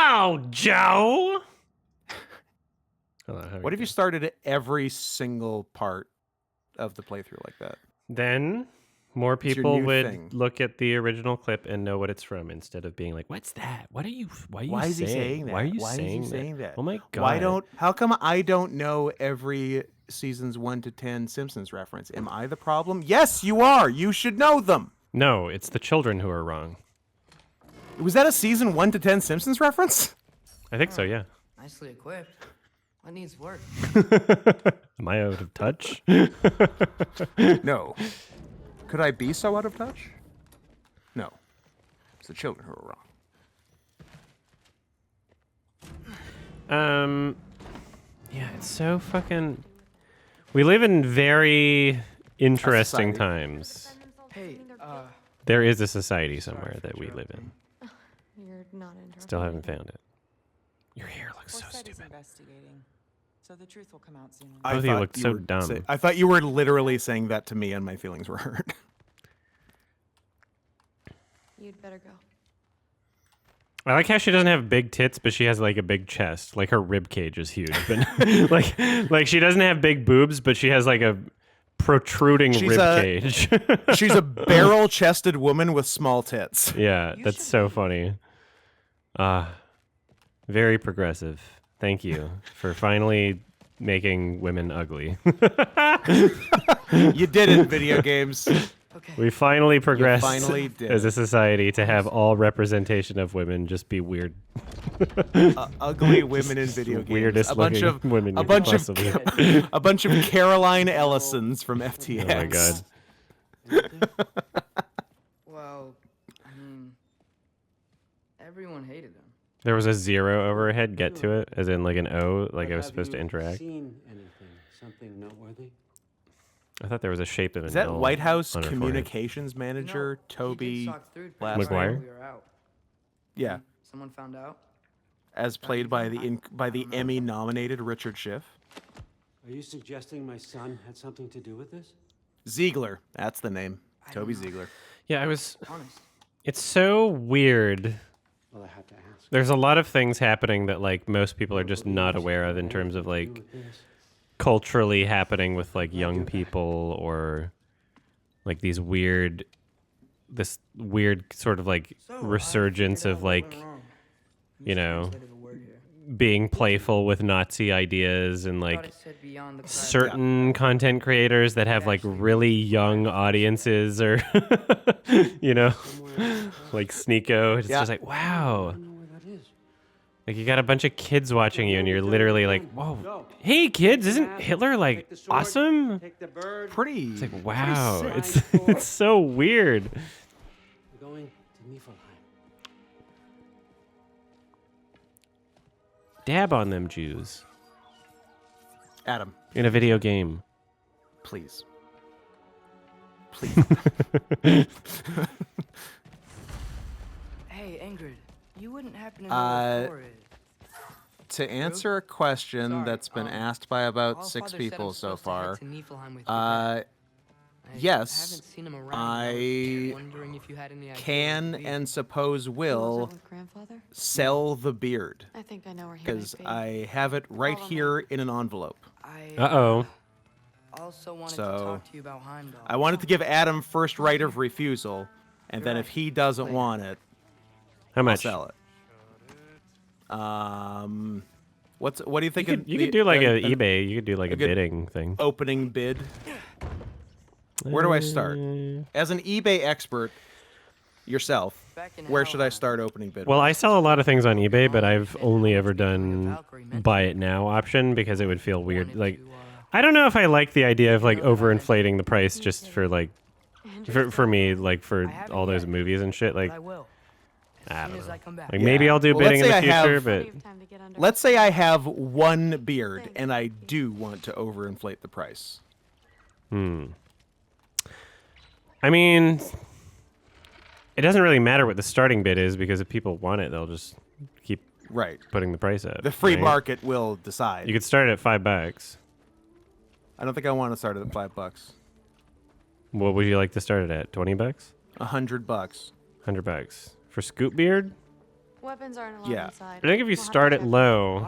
Oh, Joe! What if you started every single part of the playthrough like that? Then more It's your people new would thing. look at the original clip and know what it's from instead of being like, "What's that? What are you? Why is he saying that? Why are you Why saying is he saying that? Oh my god! How come I don't know every seasons 1 to 10 Simpsons reference? Am I the problem? Yes, you are. You should know them. No, it's the children who are wrong. Was that a season 1 to 10 Simpsons reference? I think so. Yeah. Nicely equipped. What needs work? Am I out of touch? No. Could I be so out of touch? No. It's the children who are wrong. Yeah, it's so fucking. We live in very interesting times. Hey, There is a society somewhere that we live in. You're not interested. Still haven't found it. Your hair looks so Forsyth is stupid. investigating, so the truth will come out soon. Both of you look so dumb. I thought you were literally saying that to me and my feelings were hurt. You'd better go. I like how she doesn't have big tits, but she has like a big chest. Like her rib cage is huge, but like she doesn't have big boobs, but she has like a protruding rib cage. She's a barrel-chested woman with small tits. Yeah, that's so funny. Very progressive. Thank you for finally making women ugly. You did it, video games. okay. We finally progressed finally did as a society to have all representation of women just be weird. Ugly women in video games. Weirdest a bunch looking of women a you bunch could of possibly- a bunch of Caroline Ellisons from FTX. Oh my god. Well, I mean, everyone hated him. There was a 0 overhead. Get to it, as in like an O, like I was supposed to interact. Seen anything? Something noteworthy? I thought there was a shape of an Is that L White House on her forehead. Communications Manager He Toby did sock through last before McGuire? we were out. Yeah, Someone found out. as played by the Emmy-nominated Richard Schiff. Are you suggesting my son had something to do with this? Ziegler, that's the name. Toby Ziegler. Yeah, I was. Honest. It's so weird. Well, I had to ask. There's a lot of things happening that like most people are just not aware of in terms of like culturally happening with like young people or like this weird sort of like resurgence of like, you know, being playful with Nazi ideas and like certain content creators that have like really young audiences or, you know, like Sneeko. It's just like, wow. Like you got a bunch of kids watching you and you're literally like, whoa, hey kids, isn't Hitler like awesome? Take the bird. Pretty. It's like, wow, sick. it's so weird. We're going to Niflheim. Dab on them Jews Adam, in a video game. please. Please. Hey, Ingrid, you wouldn't happen to know what floor it is. To answer a question Sorry, that's been asked by about All 6 Father said people I'm so supposed to head far, to Niflheim with your dad. yes, haven't seen him around. I wondering if you had any idea can where he'd be. and suppose Was it will with grandfather? sell the beard I think I know where he might because be. I have it right Follow me. here in an envelope. I Uh-oh. also wanted to So, talk to you about Heimdall. I wanted to give Adam first right of refusal, and then if he doesn't want it, How I'll much? sell it. What do you think? You could do like a eBay. You could do like a good- bidding thing. opening bid. Where do I start? As an eBay expert yourself, Back in where should I Helheim, start opening bid? Well, I sell a lot of things on eBay, but I've only ever done buy it now option because it would feel weird. wanted Like, to, I don't know if I like the idea of like overinflating the price just for like, for me, like for all those movies and shit. Like, but I will. I As soon don't as know. I come back. Like maybe I'll do Well, let's bidding in say the I have- future, Plenty but of time to get under. Let's say I have one beard and I do want to overinflate the price. I mean, it doesn't really matter what the starting bid is because if people want it, they'll just keep Right. putting the price up. The free right? market will decide. You could start it at $5. I don't think I want to start it at $5. What would you like to start it at? $20? $100. $100 for Scoop Beard? Weapons aren't allowed Yeah. inside. I think if you We'll have start to it check. low,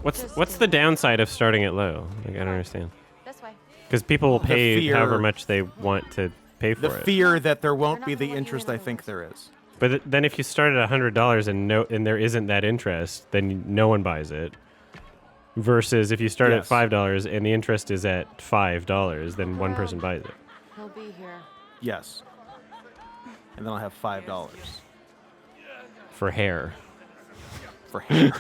Just what's do the it. downside of starting it low? Like, I don't understand. This way. Because people will The pay fear- however much they want to pay for The it. fear that there They're won't not be gonna the let you interest in I think otherwise. there is. But then if you start at $100 and there isn't that interest, then no one buys it. Versus if you start at Yes. $5 and the interest is at $5, then one person buys it. He'll be here. Yes. And then I'll have $5 For hair. for hair.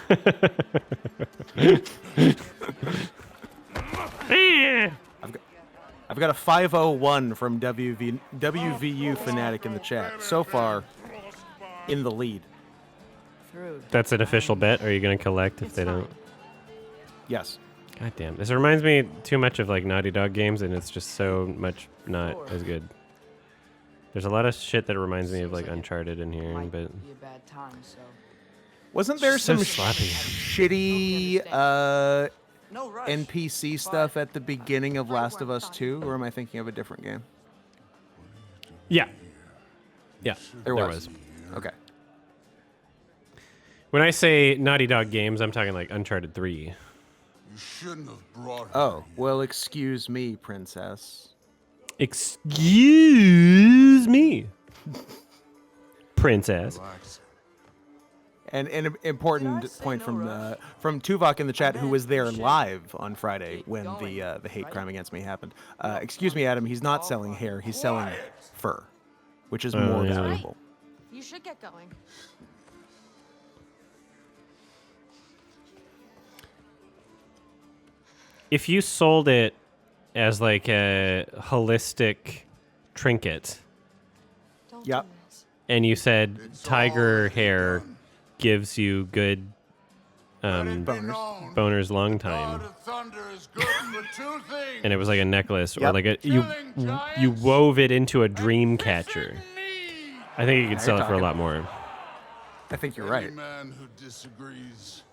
I've got a 501 from WVU Fanatic in the chat. So far, in the lead. Through. That's an official bet. Or are you going to collect if It's they don't? fine. Yes. God damn. This reminds me too much of like Naughty Dog games, and it's just so much not as good. There's a lot of shit that reminds me of like Uncharted in here, Might but be a bad time, so. Wasn't there So some sloppy. shitty No rush. NPC stuff at the beginning of Last of Us 2? Or am I thinking of a different game? yeah. Yeah, There was. Okay. When I say Naughty Dog games, I'm talking like Uncharted 3. You shouldn't have brought her. Oh, well, excuse me, princess. Excuse me, princess. Relax. And an important point from Tuvok in the chat, who was there live on Friday when the hate crime against me happened. Excuse me, Adam. He's not selling hair. He's selling fur, which is more yeah. valuable. You should get going. If you sold it as like a holistic trinket, Don't Yep. do this. and you said It's tiger already hair done. gives you good Let it be boners. known. boners long God time, of Thunder is good for two things. and it was like a necklace or Yep. like you Killing giants wove it into a dream and catcher, fishing me. I think you could Now sell you're it for a talking. lot more. I think you're Any right. man who disagrees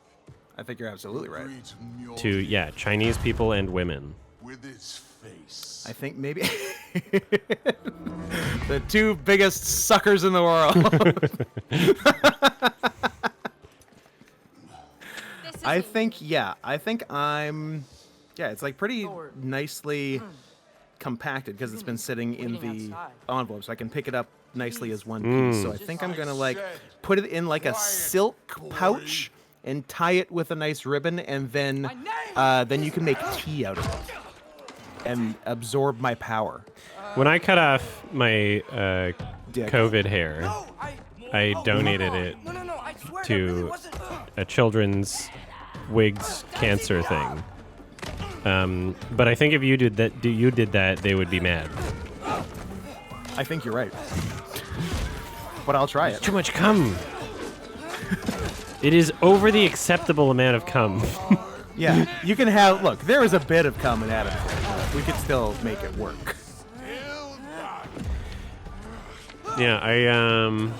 I think you're absolutely right. greets Mjolnir To Chinese people and women. with its face. I think maybe the two biggest suckers in the world. I think, I think I'm, it's like pretty nicely compacted because it's been sitting in the envelope, so I can pick it up nicely as one piece. So I think I'm gonna like put it in like a silk pouch and tie it with a nice ribbon, and then you can make tea out of it and absorb my power. When I cut off my Dick. COVID hair, I donated it to a children's wigs cancer thing. But I think if you did that, they would be mad. I think you're right. But I'll try it. Too much cum. It is over the acceptable amount of cum. Yeah, you can have. Look, there is a bit of cum in Adam. We could still make it work. Yeah,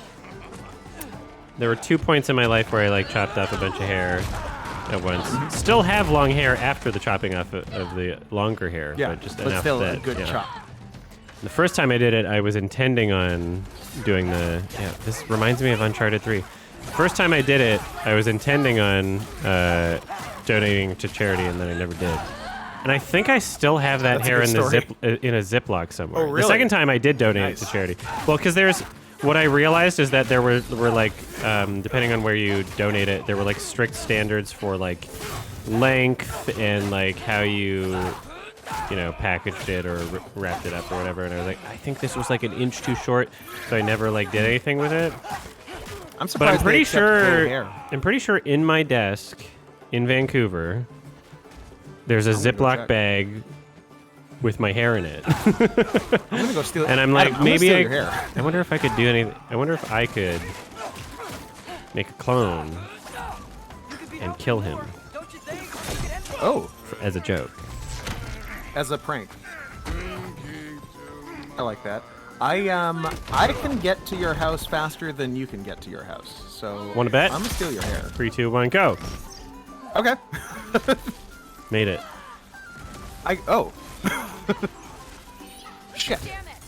there were 2 points in my life where I like chopped off a bunch of hair at once. Still have long hair after the chopping off of the longer hair, Yeah, but just but enough still that a good chop. The first time I did it, I was intending on doing this reminds me of Uncharted 3. First time I did it, I was intending on donating to charity, and then I never did. And I think I still have that That's a hair good in the story. in a Ziploc somewhere. Oh, really? The second time I did donate Nice. it to charity. Well, because what I realized is that there were like depending on where you donate it, there were like strict standards for like length and like how you packaged it or wrapped it up or whatever. And I was like, I think this was like an inch too short, so I never like did anything with it. I'm But surprised I'm they pretty accept gray sure hair. in my desk in Vancouver, there's a I'm gonna go Ziploc check. bag with my hair in it. I'm gonna go steal it. And I'm like, Adam, I'm gonna maybe steal your hair. I wonder if I could do anything. I wonder if I could make a clone and kill him Oh, as a joke. as a prank. I like that. I can get to your house faster than you can get to your house. So Wanna bet? I'm gonna steal your hair. 3, 2, 1, go. Okay. Made it. Oh. Shit. Damn it!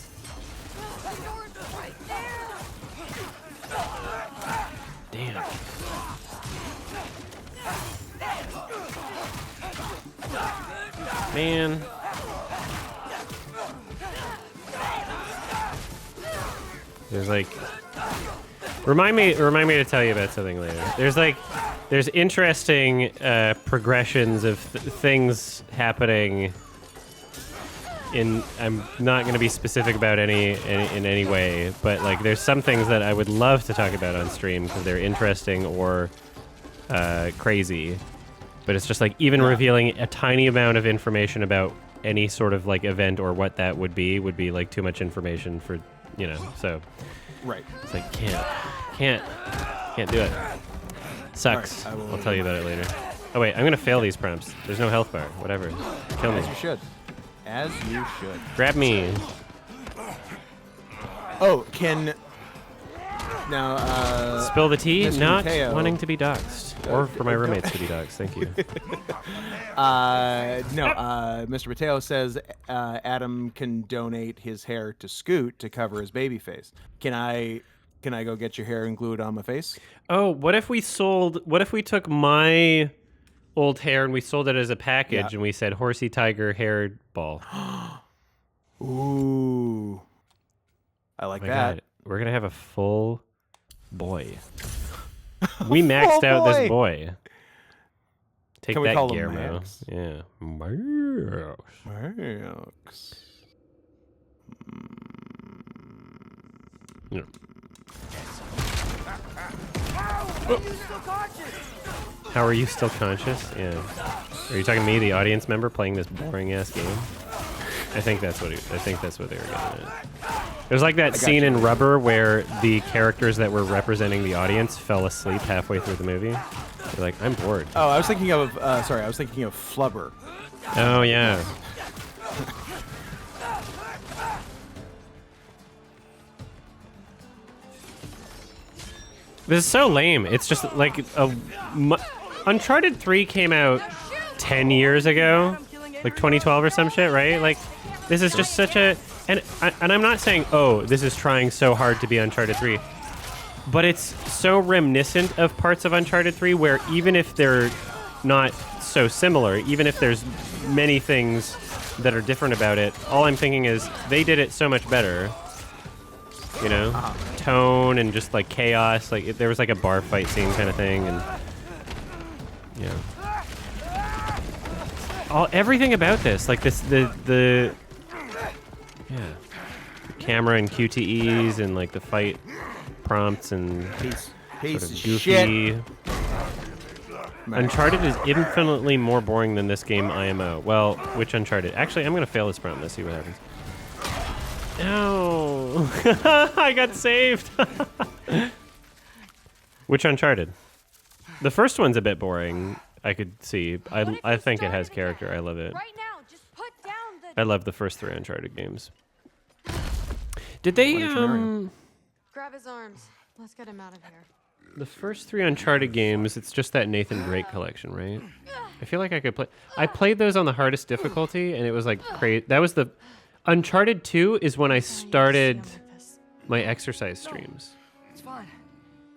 The door's right there! Man. There's like remind me to tell you about something later. There's interesting progressions of things happening in I'm not going to be specific about any in any way, but like there's some things that I would love to talk about on stream because they're interesting or crazy. But it's just like even revealing a tiny amount of information about any sort of like event or what that would be like too much information for, you know, so. Right. It's like, can't do it. Sucks. Right, I'll tell you about it later. Oh wait, I'm gonna fail these prompts. There's no health bar, whatever. Kill me. As you should. As you should. Grab me. Oh, can... Now, Spill the tea? Mr. Not Mateo. wanting to be doxxed. Or for my roommates to be doxxed, thank you. Mr. Mateo says Adam can donate his hair to Scoot to cover his baby face. Can I go get your hair and glue it on my face? Oh, what if we took my old hair and we sold it as a package and we said horsey tiger hair ball? Ooh. I like Oh my that. God. We're gonna have a full boy. We maxed out this boy. Take Can we that, call him Guillermo. Max? Yeah. Max. Yeah. How are you still conscious? Yeah. Are you talking to me, the audience member, playing this boring ass game? I think that's what they were getting at. It was like that scene in Rubber where the characters that were representing the audience fell asleep halfway through the movie. They're like, I'm bored. Oh, I was thinking of Flubber. Oh yeah. This is so lame. It's just like Uncharted 3 came out 10 years ago, like 2012 or some shit, right? Like, this is just such a... And I'm not saying, oh, this is trying so hard to be Uncharted 3, but it's so reminiscent of parts of Uncharted 3 where even if they're not so similar, even if there's many things that are different about it, all I'm thinking is they did it so much better. You know? Tone and just like chaos. Like there was like a bar fight scene kind of thing, and everything about this, like the camera and QTEs and like the fight prompts and Piece sort of of goofy. shit. Uncharted is infinitely more boring than this game IMO. Well, which Uncharted? Actually, I'm gonna fail this prompt. Let's see what happens. No, I got saved. Which Uncharted? The first one's a bit boring. I could see. I think it has character. I love it. Right now, just put down the... I love the first 3 Uncharted games. Did they Grab his arms. Let's get him out of here. the first 3 Uncharted games? It's just that Nathan Drake collection, right? I feel like I could play. I played those on the hardest difficulty, and it was like crazy. That was the Uncharted 2 is when I started my exercise streams. It's fine.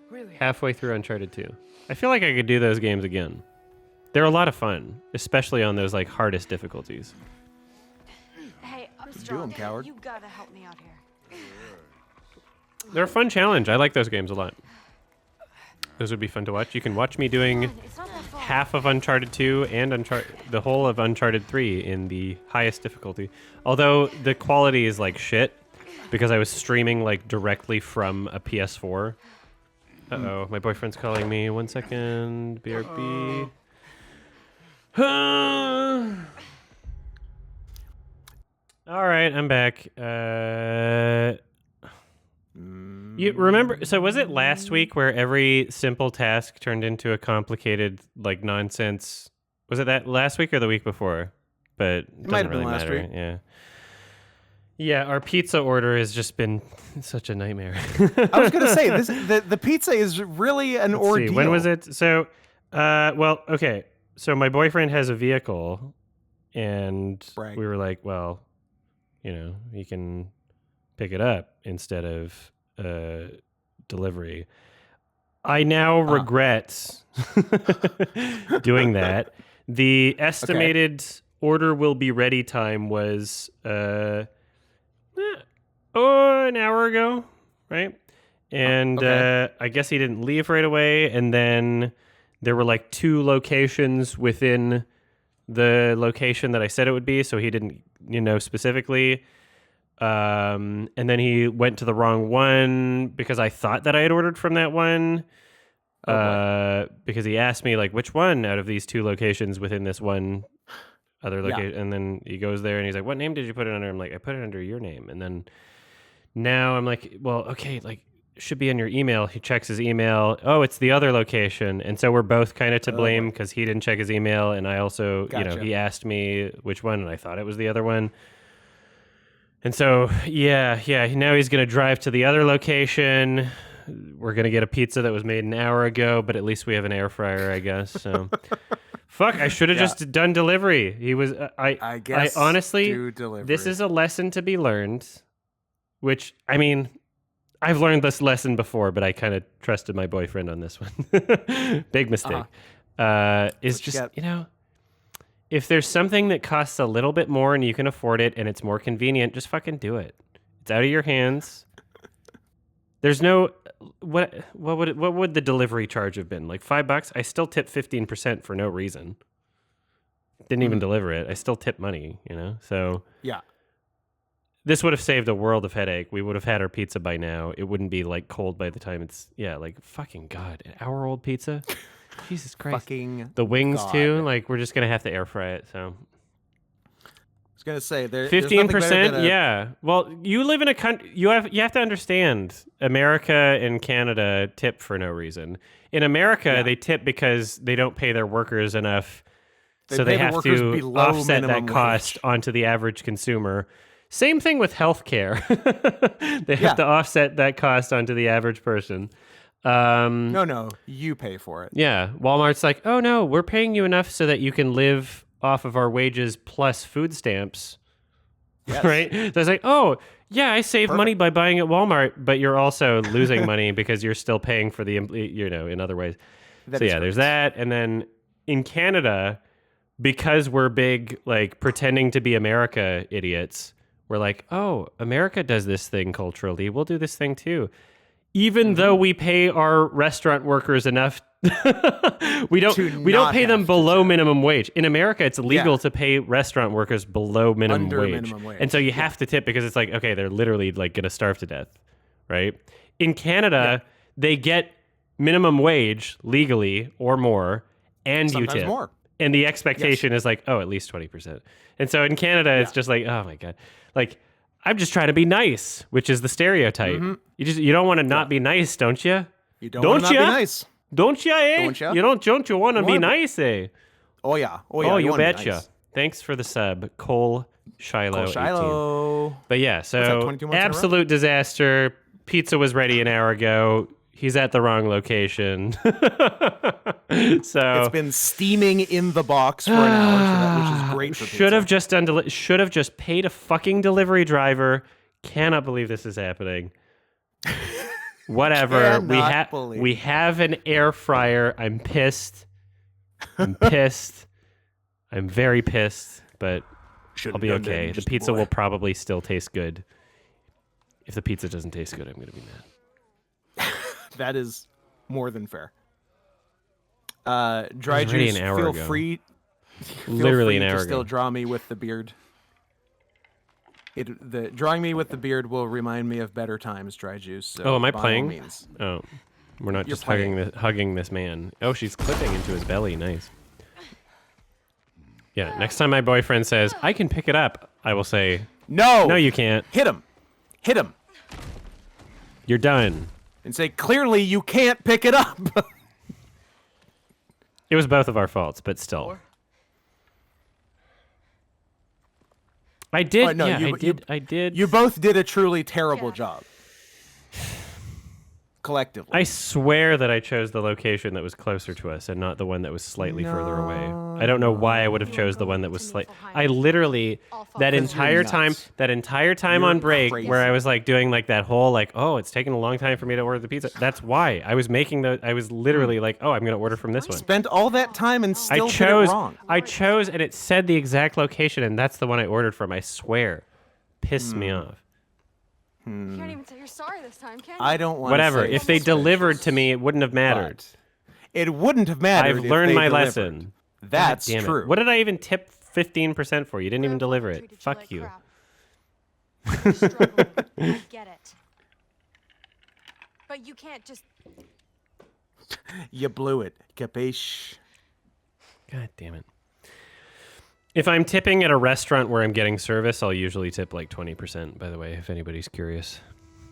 Really. Halfway through Uncharted 2. I feel like I could do those games again. They're a lot of fun, especially on those like hardest difficulties. Hey, I'm Do strong. 'em, coward. You gotta help me out here. They're a fun challenge. I like those games a lot. Those would be fun to watch. You can watch me doing It's not that far. half of Uncharted 2 and the whole of Uncharted 3 in the highest difficulty. Although the quality is like shit because I was streaming like directly from a PS4. Uh-oh, my boyfriend's calling me. 1 second. BRB. All right, I'm back. You remember? So was it last week where every simple task turned into a complicated, like nonsense? Was it that last week or the week before? But it might have been really last matter. week. Yeah. Yeah, our pizza order has just been such a nightmare. I was gonna say the pizza is really an Let's ordeal. see, when was it? So, well, okay. So my boyfriend has a vehicle, and Brag. we were like, well, you know, he can pick it up instead of delivery. I now regret doing that. The estimated order will be ready time was an hour ago, right? And okay. I guess he didn't leave right away. And then there were like 2 locations within the location that I said it would be, so he didn't, specifically. And then he went to the wrong one because I thought that I had ordered from that one. Because he asked me like which one out of these 2 locations within this one other location, and then he goes there and he's like, "What name did you put it under?" I'm like, "I put it under your name." And then now I'm like, "Well, okay, like it should be in your email." He checks his email. Oh, it's the other location, and so we're both kind of to blame because he didn't check his email, and I also, Gotcha. he asked me which one, and I thought it was the other one. And so, yeah, now he's gonna drive to the other location. We're going to get a pizza that was made an hour ago, but at least we have an air fryer, I guess. So, fuck, I should have just done delivery. He was, I guess, I honestly, do delivery. this is a lesson to be learned, which, I mean, I've learned this lesson before, but I kind of trusted my boyfriend on this one. Big mistake. Is just, if there's something that costs a little bit more and you can afford it and it's more convenient, just fucking do it. It's out of your hands. There's no what would the delivery charge have been? Like $5? I still tip 15% for no reason. Didn't even deliver it. I still tip money, So yeah, this would have saved a world of headache. We would have had our pizza by now. It wouldn't be like cold by the time it's like fucking God, an hour-old pizza. Jesus Christ. Fucking the wings God. too. Like we're just gonna have to air fry it. So. I was gonna say 15%. Yeah. Well, you live in a country. You have to understand. America and Canada tip for no reason. In America, they tip because they don't pay their workers enough, so they have to offset that cost onto the average consumer. Same thing with healthcare. They have to offset that cost onto the average person. No, you pay for it. Yeah. Walmart's like, oh no, we're paying you enough so that you can live off of our wages plus food stamps. Yes. Right? So it's like, oh, yeah, I save money by buying at Walmart, but you're also losing money because you're still paying for the, in other ways. There's that. And then in Canada, because we're big, like pretending to be America idiots, we're like, oh, America does this thing culturally. We'll do this thing too. Even though we pay our restaurant workers enough, we don't pay them below minimum wage. In America, it's illegal to pay restaurant workers below minimum wage. And so you have to tip because it's like, okay, they're literally like going to starve to death, right? In Canada, they get minimum wage legally or more, and Sometimes you tip. more. And the expectation is like, oh, at least 20%. And so in Canada, it's just like, oh my God. Like, I'm just trying to be nice, which is the stereotype. You don't want to not be nice, don't you? You don't want to not be nice. Don't you, eh? Don't ya? Don't you want to be nice, eh? Oh yeah. Oh, you wanna be betcha. nice. Thanks for the sub, Cole Shiloh. 18. But yeah, so 22 months in a row? absolute disaster. Pizza was ready an hour ago. He's at the wrong location. So it's been steaming in the box for an hour, which is great for pizza. Should have just paid a fucking delivery driver. Cannot believe this is happening. Whatever. We have an air fryer. I'm pissed. I'm very pissed, but I'll be okay. The pizza will probably still taste good. If the pizza doesn't taste good, I'm going to be mad. That is more than fair. Dry juice, feel free. Literally an hour ago. Still draw me with the beard. Drawing me with the beard will remind me of better times, Dry Juice. So am I by all playing? means. Oh, we're not You're just hugging this man. Oh, she's clipping into his belly. Nice. Yeah, next time my boyfriend says, I can pick it up, I will say, No, you can't. Hit him. You're done. And say, clearly you can't pick it up. It was both of our faults, but still. I did. I did. You both did a truly terrible job. collectively. I swear that I chose the location that was closer to us and not the one that was slightly further away. I don't know why I would have chose the one that was slightly. I literally that entire time on break crazy. where I was like doing like that whole like, oh, it's taking a long time for me to order the pizza. That's why I was making the. I was literally like, oh, I'm gonna order from this one. Spent all that time and still did it wrong. I chose, and it said the exact location, and that's the one I ordered from. I swear, pissed me off. You can't even say you're sorry this time, can you? I don't want Whatever. to say If they delivered to me, it wouldn't have mattered. but it wouldn't have mattered. I've if learned they my delivered. lesson. That's God damn it. true. What did I even tip 15% for? You didn't even deliver it. Treated Fuck like you. crap. You're struggling. I get it. But you can't just... You blew it. Capiche? God damn it. If I'm tipping at a restaurant where I'm getting service, I'll usually tip like 20%, by the way, if anybody's curious.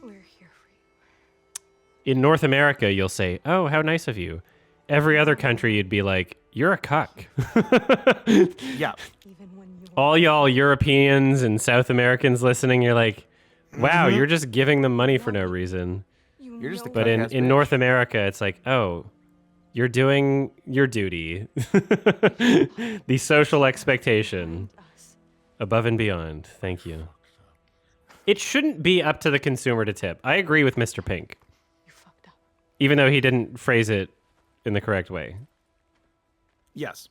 We're here for you. In North America, you'll say, oh, how nice of you. Every other country, you'd be like, you're a cuck. Yeah. Even when you... All y'all Europeans and South Americans listening, you're like, wow, you're just giving them money for no reason. You're just a But cuck-ass in bitch. North America, it's like, oh, you're doing your duty. The social expectation. Above and beyond. Thank you. It shouldn't be up to the consumer to tip. I agree with Mr. Pink. You fucked up. Even though he didn't phrase it in the correct way. Yes.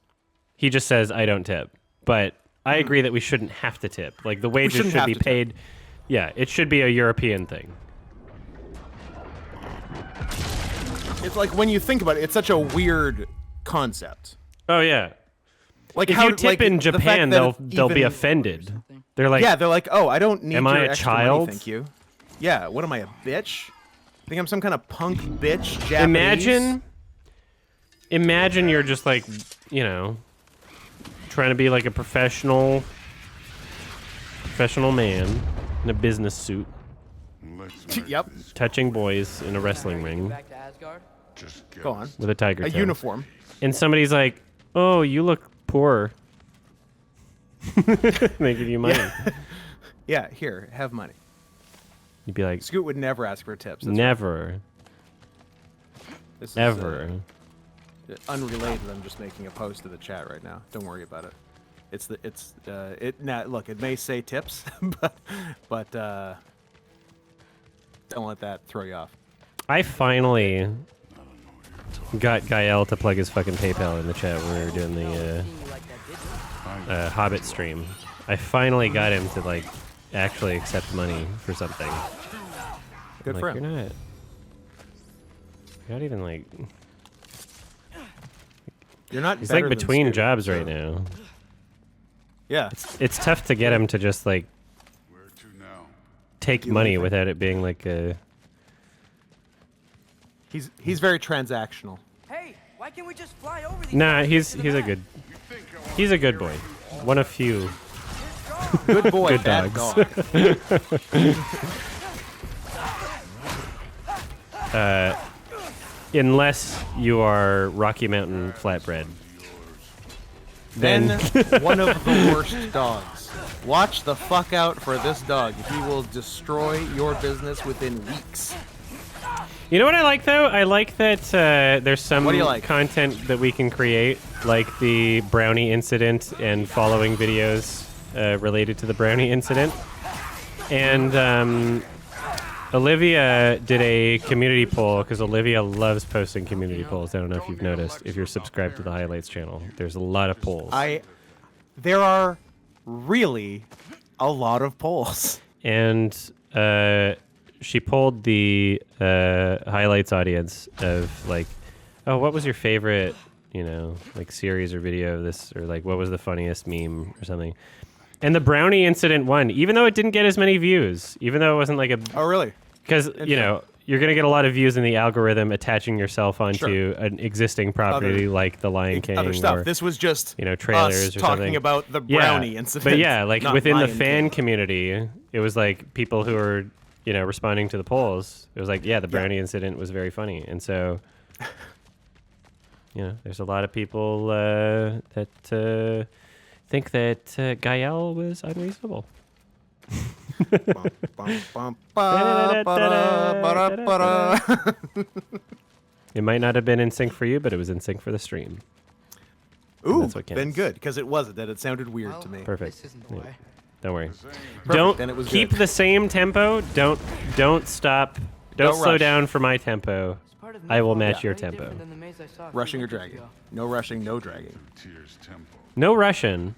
He just says, I don't tip. But I agree that we shouldn't have to tip. Like, the wages shouldn't should have be to tip. paid. Yeah, it should be a European thing. It's like when you think about it, it's such a weird concept. Oh, yeah. Like If how you tip like, in the fact Japan, that they'll be even- offended. They're like, Yeah, they're like, oh, I don't need Am your I a extra child? money, thank you. Yeah, what am I, a bitch? Think I'm some kind of punk bitch Japanese? Imagine you're just like, you know, trying to be like a professional man in a business suit, Yep, touching boys in a wrestling ring Back to Asgard? Just get go on. with a tiger A tail. uniform. And somebody's like, oh, you look poor. They give you money. Yeah, here, have money. You'd be like, Scoot would never ask for tips. That's never, This is, ever. Unrelated. I'm just making a post to the chat right now. Don't worry about it. Now look, it may say tips, but don't let that throw you off. I finally got Gael to plug his fucking PayPal in the chat when we were doing the You like that, did you? Hobbit stream. I finally got him to like actually accept money for something. Good Like, for him. You're not even like. You're not. He's better like than between Scoot, jobs so- right now. Yeah. It's tough to get him to just like Where to now? take money without it being like a. He's very transactional. Hey, why can't we just fly over these Nah, guys he's a good. He's a good boy. One of few. Good boy, Good bad dogs. dog. Unless you are Rocky Mountain Flatbread. Then one of the worst dogs. Watch the fuck out for this dog. He will destroy your business within weeks. You know what I like though? I like that there's some What do you like? content that we can create, like the brownie incident and following videos related to the brownie incident. And Olivia did a community poll because Olivia loves posting community polls. I don't know if you've noticed. If you're subscribed to the Highlights channel, there's a lot of polls. There are really a lot of polls. And she polled the Highlights audience of like, oh, what was your favorite, you know, like series or video of this, or like what was the funniest meme or something. And the brownie incident won, even though it didn't get as many views, even though it wasn't like a... Oh, really? Because, you know, you're going to get a lot of views in the algorithm attaching yourself onto an existing property like The Lion King. Other stuff. Or, This was just you know, trailers us or talking something. about the Yeah, brownie incident. But yeah, like not within the Lion fan King. community, it was like people who were, you know, responding to the polls. It was like, yeah, the brownie incident was very funny. And so, you know, there's a lot of people that think that Gael was unreasonable. Bum, bum, bum, ba, ba-da, ba-da, ba-da. It might not have been in sync for you, but it was in sync for the stream. Ooh, that's what then counts. good, because it wasn't. That it sounded weird to me. Perfect. This isn't the Yeah. way. Don't worry. Perfect, then Don't it was keep good. the same tempo. Don't stop. Don't Don't slow rush. down for my tempo. It's part of I will Mythology, match your very tempo. different than the maze I saw a few Rushing or winters dragging. ago. No rushing, no dragging. Tears tempo. No Russian,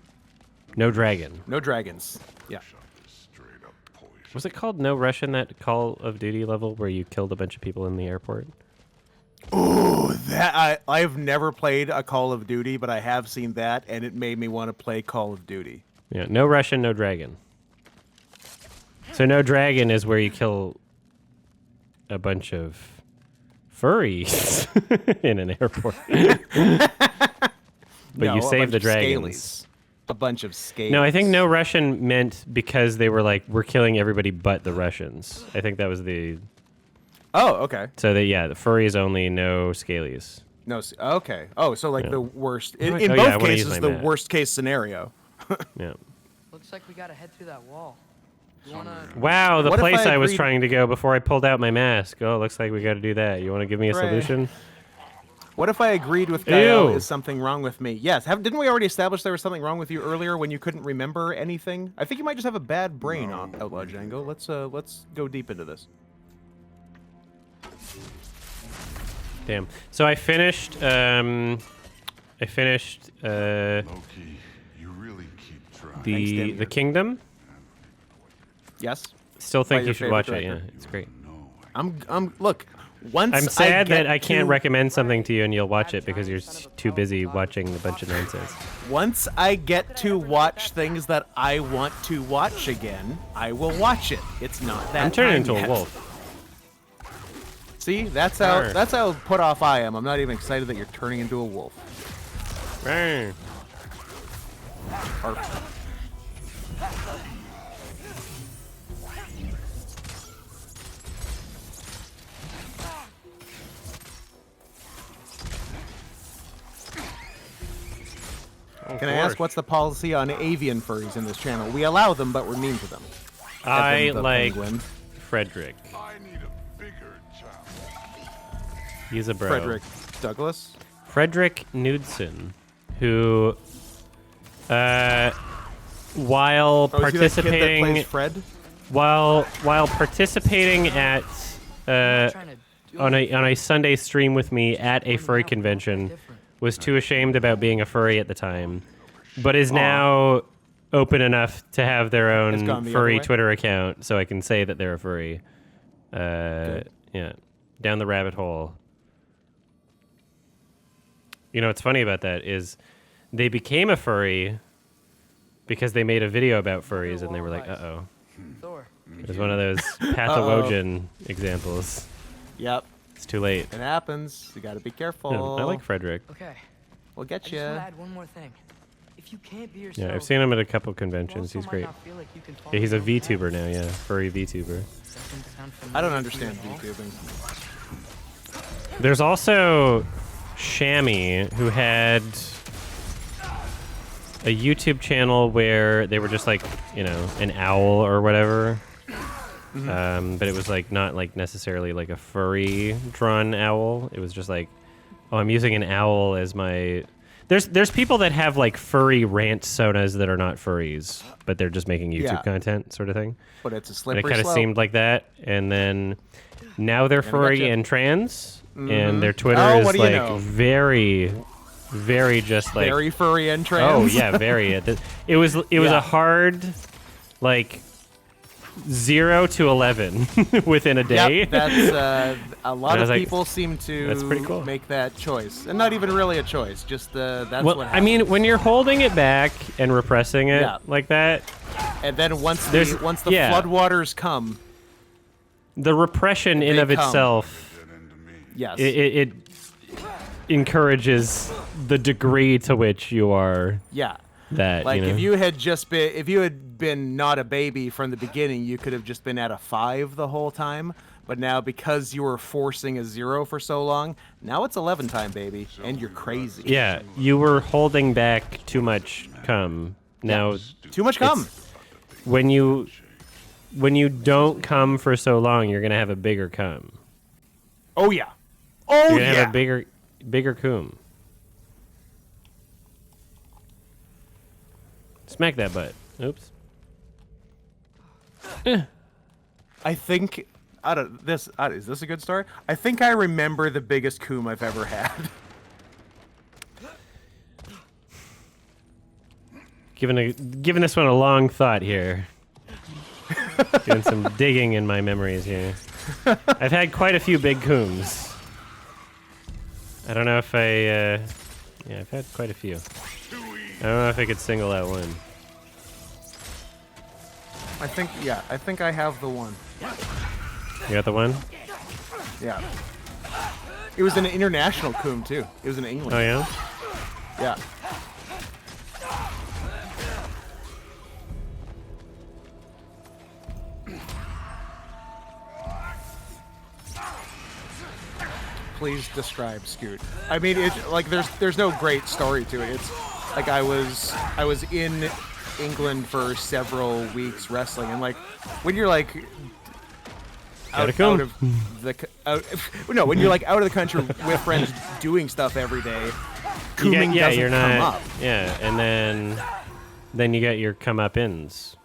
no dragon. No dragons. Yeah. Shot is straight up poison. Was it called No Russian, that Call of Duty level where you killed a bunch of people in the airport? Ooh, that I've never played a Call of Duty, but I have seen that, and it made me want to play Call of Duty. Yeah, no Russian, no dragon. So no dragon is where you kill a bunch of furries in an airport. But No, you a save bunch the of dragons. scalies. A bunch of scales. No, I think no Russian meant because they were like, we're killing everybody but the Russians. I think that was the... Oh, okay. So that, yeah, the furries only, no scalies. No, okay. Oh, so like Yeah. the worst. Oh, In yeah, I both wanna use cases, my the map. worst case scenario. Yeah. Looks like we gotta head through that wall. You wanna? Wow, the What if place I I was agreed- trying to go before I pulled out my mask. Oh, looks like we got to do that. You want to give me a Hooray. solution? What if I agreed with Gael? Ew. Is something wrong with me? Yes. Didn't we already establish there was something wrong with you earlier when you couldn't remember anything? I think you might just have a bad brain, Outlaw Django. Let's go deep into this. Damn. So I finished. Loki, you really keep trying. The Kingdom. Yes. Still think your you should favorite watch it. Yeah, director. it's great. Look. Once I'm sad get that I can't to- recommend something to you and you'll watch it because you're too busy watching a bunch of nonsense. Once I get to watch things that I want to watch again, I will watch it. It's not that I'm turning time into a yet. wolf. See, that's Arr. how put off I am. I'm not even excited that you're turning into a wolf. Arr. Arf. Can I ask what's the policy on avian furries in this channel? We allow them, but we're mean to them. I Evan the like penguin. Frederick. I need a bigger challenge. He's a bro. Frederick Douglass. Frederick Knudsen, who, while Oh, is he that kid that participating, plays Fred? while participating at Trying to do on a Sunday stream with me at a furry convention, was too ashamed about being a furry at the time, but is now open enough to have their It's gone own the furry other way? Twitter account, so I can say that they're a furry. Yeah, down the rabbit hole. You know what's funny about that is they became a furry because they made a video about furries, and they were like, "Uh-oh." Thor. It was one of those pathogen examples. Yep. It's too late. It happens. You gotta be careful. Yeah, I like Frederick. Okay. We'll I get just want to you. add one more thing. If you can't be yourself, Yeah, I've seen him at a couple you conventions. also He's might great. not feel like you can follow Yeah, he's a your own VTuber path. now. Yeah, furry VTuber. Doesn't sound I don't familiar to you understand at all? VTubing. There's also Shammy, who had a YouTube channel where they were just like, you know, an owl or whatever. But it was like not like necessarily like a furry drawn owl. It was just like, oh, I'm using an owl as my. There's people that have like furry rant sonas that are not furries, but they're just making YouTube Yeah. content sort of thing. But it's a And slippery it kind of slope. seemed like that, and then now they're furry gotcha. and trans, and their Twitter Oh, is what do you like know? very, very just like Very furry and oh trans. yeah, very. It was Yeah. a hard like 0 to 11 within a day. Yep, that's a lot And I was of like, people seem to that's pretty cool. make that choice, and not even really a choice. Just that's well, what I happens. mean, when you're holding it back and repressing it Yeah. like that, And then once there's- the yeah. floodwaters come, the repression in They of come. itself, Get into me. yes, it encourages the degree to which you are yeah. that. Like you know? if you had been not a baby from the beginning, you could have just been at a 5 the whole time. But now, because you were forcing a 0 for so long, now it's 11 time, baby, and you're crazy. Yeah, you were holding back too much cum. Now, Too much cum. when you when you don't come for so long, you're gonna have a bigger cum. Oh yeah. Oh You're gonna yeah. have a bigger cum. Smack that butt. Oops. I think is this a good story? I think I remember the biggest coom I've ever had. Giving this one a long thought here. Doing some digging in my memories here. I've had quite a few big cooms. I don't know if yeah, I've had quite a few. I don't know if I could single out one. I think I have the one. You got the one? Yeah. It was an international coom too. It was in England. Oh yeah? Yeah. Please describe Scoot. I mean, it's like there's no great story to it. It's like I was in England for several weeks wrestling, and like when you're like out of the no, when you're like out of the country with friends doing stuff every day, cooming doesn't you're not, come up. Yeah, and then you get your come up ins.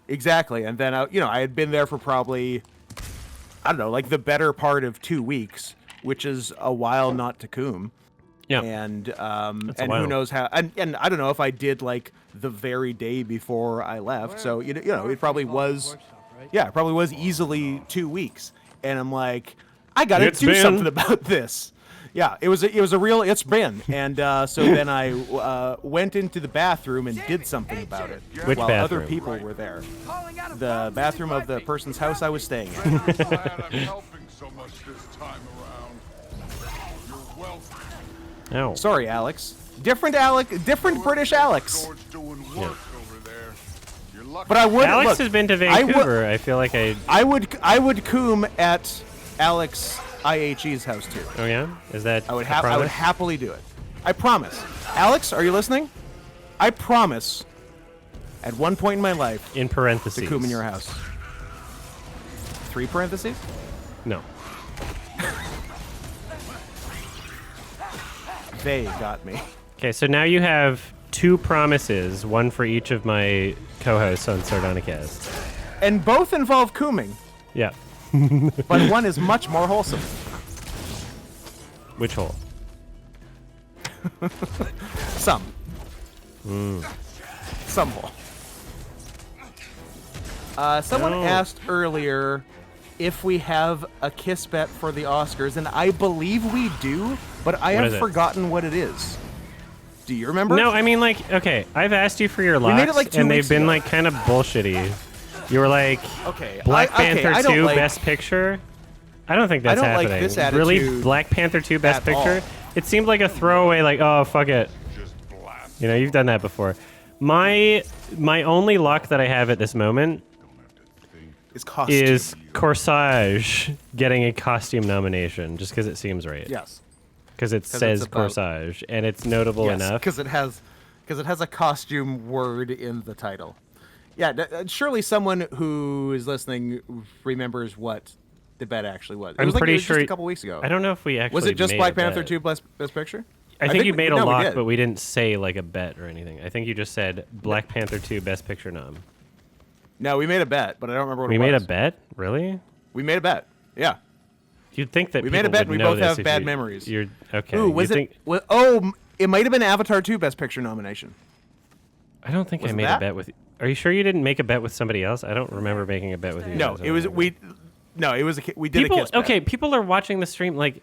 Exactly, and then I had been there for probably I don't know, like the better part of 2 weeks, which is a while not to coom. Yeah, and who knows how, and I don't know if I did like the very day before I left, so you know it probably was, yeah, it probably was easily 2 weeks, and I'm like, I gotta do something about this. Yeah, it was a real it's been, and so then I went into the bathroom and did something about it. Which while bathroom? other people were there. The bathroom of the person's house I was staying at. I'm helping so much this time around. You're welcome. Ow. Sorry, Alex. Different British Alex. George doing work over there. You're lucky. But I would. Alex look, has been to Vancouver. I feel like I would coom at Alex IHE's house too. Oh yeah? Is that I would a promise? happily do it. I promise. Alex, are you listening? I promise. At one point in my life, In parentheses. to coom in your house. 3 parentheses? No. They got me. Okay, so now you have 2 promises, one for each of my co-hosts on Sardonicast. And both involve cooming, Yeah. but one is much more wholesome. Which hole? Some. Some hole. Someone Oh. asked earlier if we have a kiss bet for the Oscars, and I believe we do, but I What have is it? forgotten what it is. Do you remember? No, I mean, like, okay, I've asked you for your locks, made it, like, 2 and they've weeks been, ago. like, kind of bullshitty. You were like, Okay. Black Panther I don't 2 like, Best Picture? I don't think that's don't like happening. this Really? attitude Black Panther 2 Best at Picture? all. It seemed like a throwaway, like, oh, fuck it. Just blast. You know, you've done that before. My only lock that I have at this moment It's costume. is Corsage getting a costume nomination, just because it seems right. Yes. Because it it's says about- Corsage, and it's notable enough. Because it has a costume word in the title. Yeah, surely someone who is listening remembers what the bet actually was. It I'm was like, pretty it was sure. just a couple weeks ago. I don't know if we actually Was it just made Black a Panther bet. 2 Best Picture? I think you made a no, we lock, did. but we didn't say like a bet or anything. I think you just said Black Panther 2 Best Picture nom. No, we made a bet, but I don't remember what We it made was. a bet? Really? We made a bet. Yeah. You'd think that We people made a bet. would We know both this have if bad you- memories. You're okay. Ooh, was you it? think- It might have been Avatar 2 Best Picture nomination. I don't think I was it made a that? bet with. Are you sure you didn't make a bet with somebody else? I don't remember making a bet with you. No, guys. I it don't was remember. No, it was we did People. a kiss bet. Okay, people are watching the stream. Like,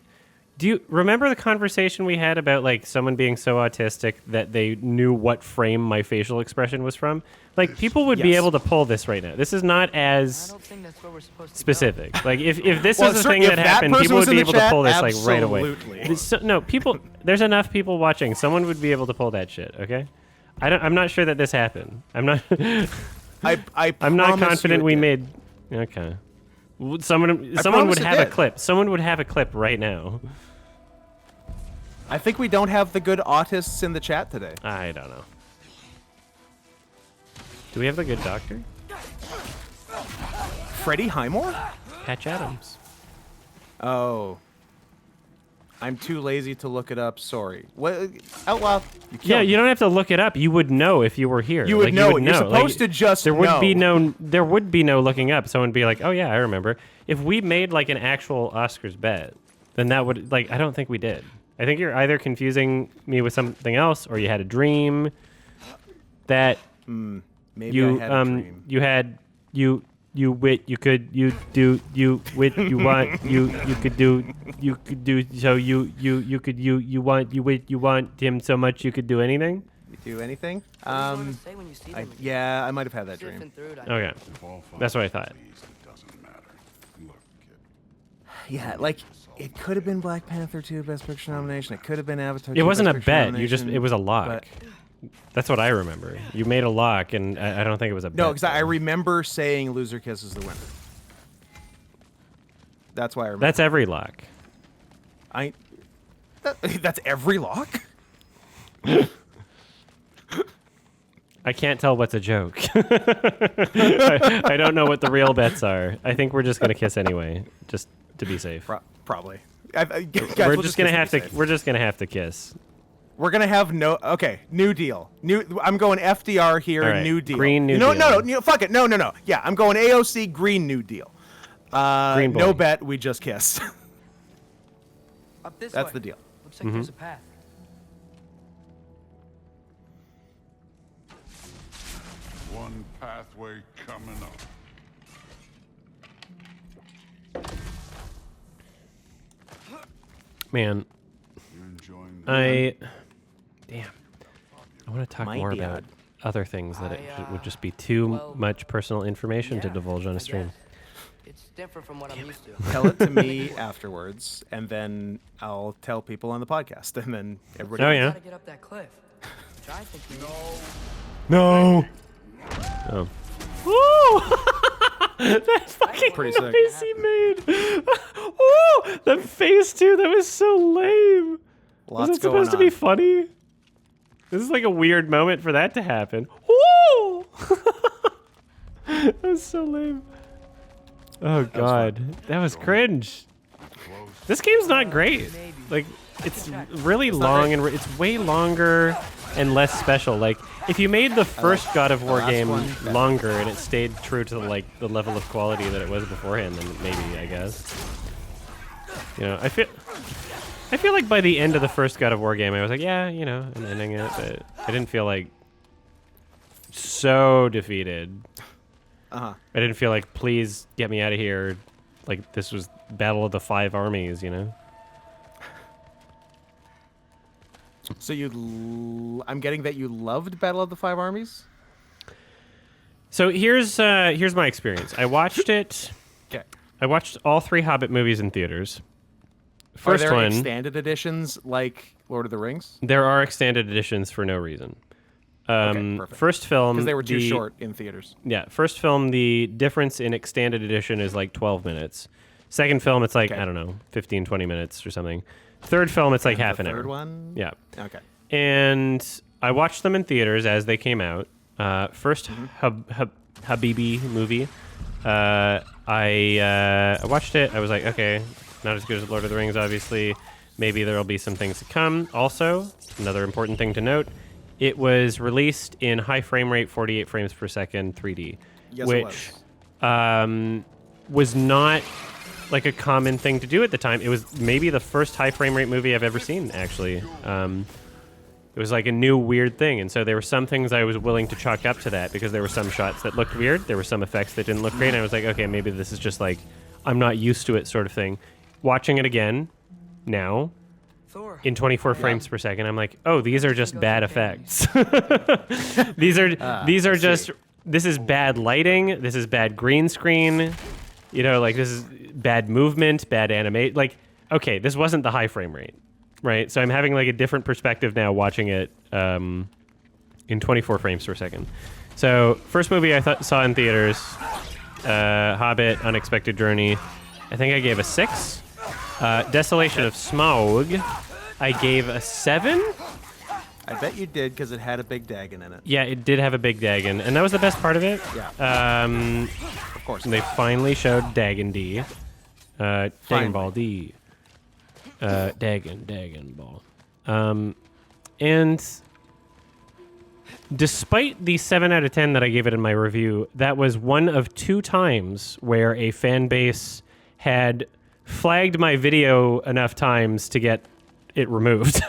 do you remember the conversation we had about like someone being so autistic that they knew what frame my facial expression was from? Like, people would be Yes. able to pull this right now. This is not I as don't think that's where we're supposed to specific. Like, if this Well, was a sir, thing if that that happened, person people was would in be the able to chat, pull this like right away. absolutely. No, people. There's enough people watching. Someone would be able to pull that shit. Okay. I'm not sure that this happened. I'm not. I'm not promise confident you we it made. Okay. Someone would promise it have a did. clip. Someone would have a clip right now. I think we don't have the good autists in the chat today. I don't know. Do we have the good doctor? Freddie Highmore? Patch Adams. Oh. I'm too lazy to look it up. Sorry. What? Outlaw. Yeah, you don't have to look it up. You would know if you were here. You would like, know. You would You're know. supposed to just there would know. be no. There would be no looking up. Someone would be like, "Oh yeah, I remember." If we made like an actual Oscars bet, then that would like. I don't think we did. I think you're either confusing me with something else, or you had a dream that Maybe you I had a dream. you had you wit you could you do you wit you want you could do so you could you want you wit you want him so much you could do anything. You do anything? What do you wanna say when you see them again? Yeah, I might have had that Sifting dream. through it, I Okay, that's what I thought. It doesn't matter. Look, kid. Yeah, like it could have been Black Panther 2 Best Picture nomination. It could have been Avatar 2 It wasn't a Best Picture bet. nomination, It was a lock. but- That's what I remember. You made a lock, and I don't think it was a bet. No, because I though. remember saying Loser Kiss is the winner. That's why I remember. That's every lock. That's every lock? I can't tell what's a joke. I don't know what the real bets are. I think we're just gonna kiss anyway, just to be safe. Probably. We're just gonna have to. We're just gonna have to kiss. We're gonna have no. Okay, New Deal. I'm going FDR here. All right, New Deal. Green New No, Deal. no. Fuck it. No. Yeah, I'm going AOC. Green New Deal. Green No boy. bet. We just kissed. Up this That's way. the deal. Looks like there's a path. One pathway coming up. Man, You enjoying the damn. I want to talk Might more be about odd. other things that it would just be too well, much personal information to Yeah, divulge on I a stream. guess. It's different from what I'm used to. Tell it to me afterwards, and then I'll tell people on the podcast, and then everybody. Oh You yeah. gotta get up that cliff. Which I think we No. Oh. Woo! That fucking Pretty sick. noise he made. Oh, that face too. That was so lame. Was Lots it supposed to going be funny? This is like a weird moment for that to happen. Woo! That was so lame. Oh god, that was cringe. This game's not great. Like, it's really long and it's way longer and less special. Like, if you made the first God of War last game one better. longer and it stayed true to like the level of quality that it was beforehand, then maybe, I guess. You know, I feel like by the end of the first God of War game, I was like, yeah, you know, I'm ending it, but I didn't feel like so defeated. Uh-huh. I didn't feel like, please get me out of here. Like, this was Battle of the Five Armies, you know? So I'm getting that you loved Battle of the Five Armies? So here's my experience. I watched it. Okay. I watched all 3 Hobbit movies in theaters. Are First there one, extended editions like Lord of the Rings? there are extended editions for no reason. perfect. First film, Because they were too the- short in theaters. Yeah, first film, the difference in extended edition is like 12 minutes. Second film, it's like, Okay. I don't know, 15, 20 minutes or something. Third film, it's like half the an hour. third one? Yeah. Okay. And I watched them in theaters as they came out. First Habibi movie. I watched it. I was like, okay, not as good as Lord of the Rings, obviously. Maybe there'll be some things to come. Also, another important thing to note, it was released in high frame rate, 48 frames per second, 3D. Yes, it which was not like a common thing to do at the time. It was maybe the first high frame rate movie I've ever seen, actually. It was like a new weird thing, and so there were some things I was willing to chalk up to that because there were some shots that looked weird, there were some effects that didn't look great, and I was like, okay, maybe this is just like I'm not used to it sort of thing. Watching it again now Thor. in 24 frames per second, I'm like, oh, these are just bad effects. these are just this is bad lighting, this is bad green screen, you know, like this is bad movement, bad animate. Like, okay, this wasn't the high frame rate, right? So I'm having like a different perspective now watching it in 24 frames per second. So first movie I saw in theaters, Hobbit, Unexpected Journey. I think I gave a 6. Desolation of Smaug, I gave a 7. I bet you did because it had a big Dagon in it. Yeah, it did have a big Dagon, and that was the best part of it. Yeah. Of course. And they finally showed Dagon D. Dagon Ball D. Dagon Ball. And despite the 7 out of 10 that I gave it in my review, that was one of 2 times where a fan base had flagged my video enough times to get it removed,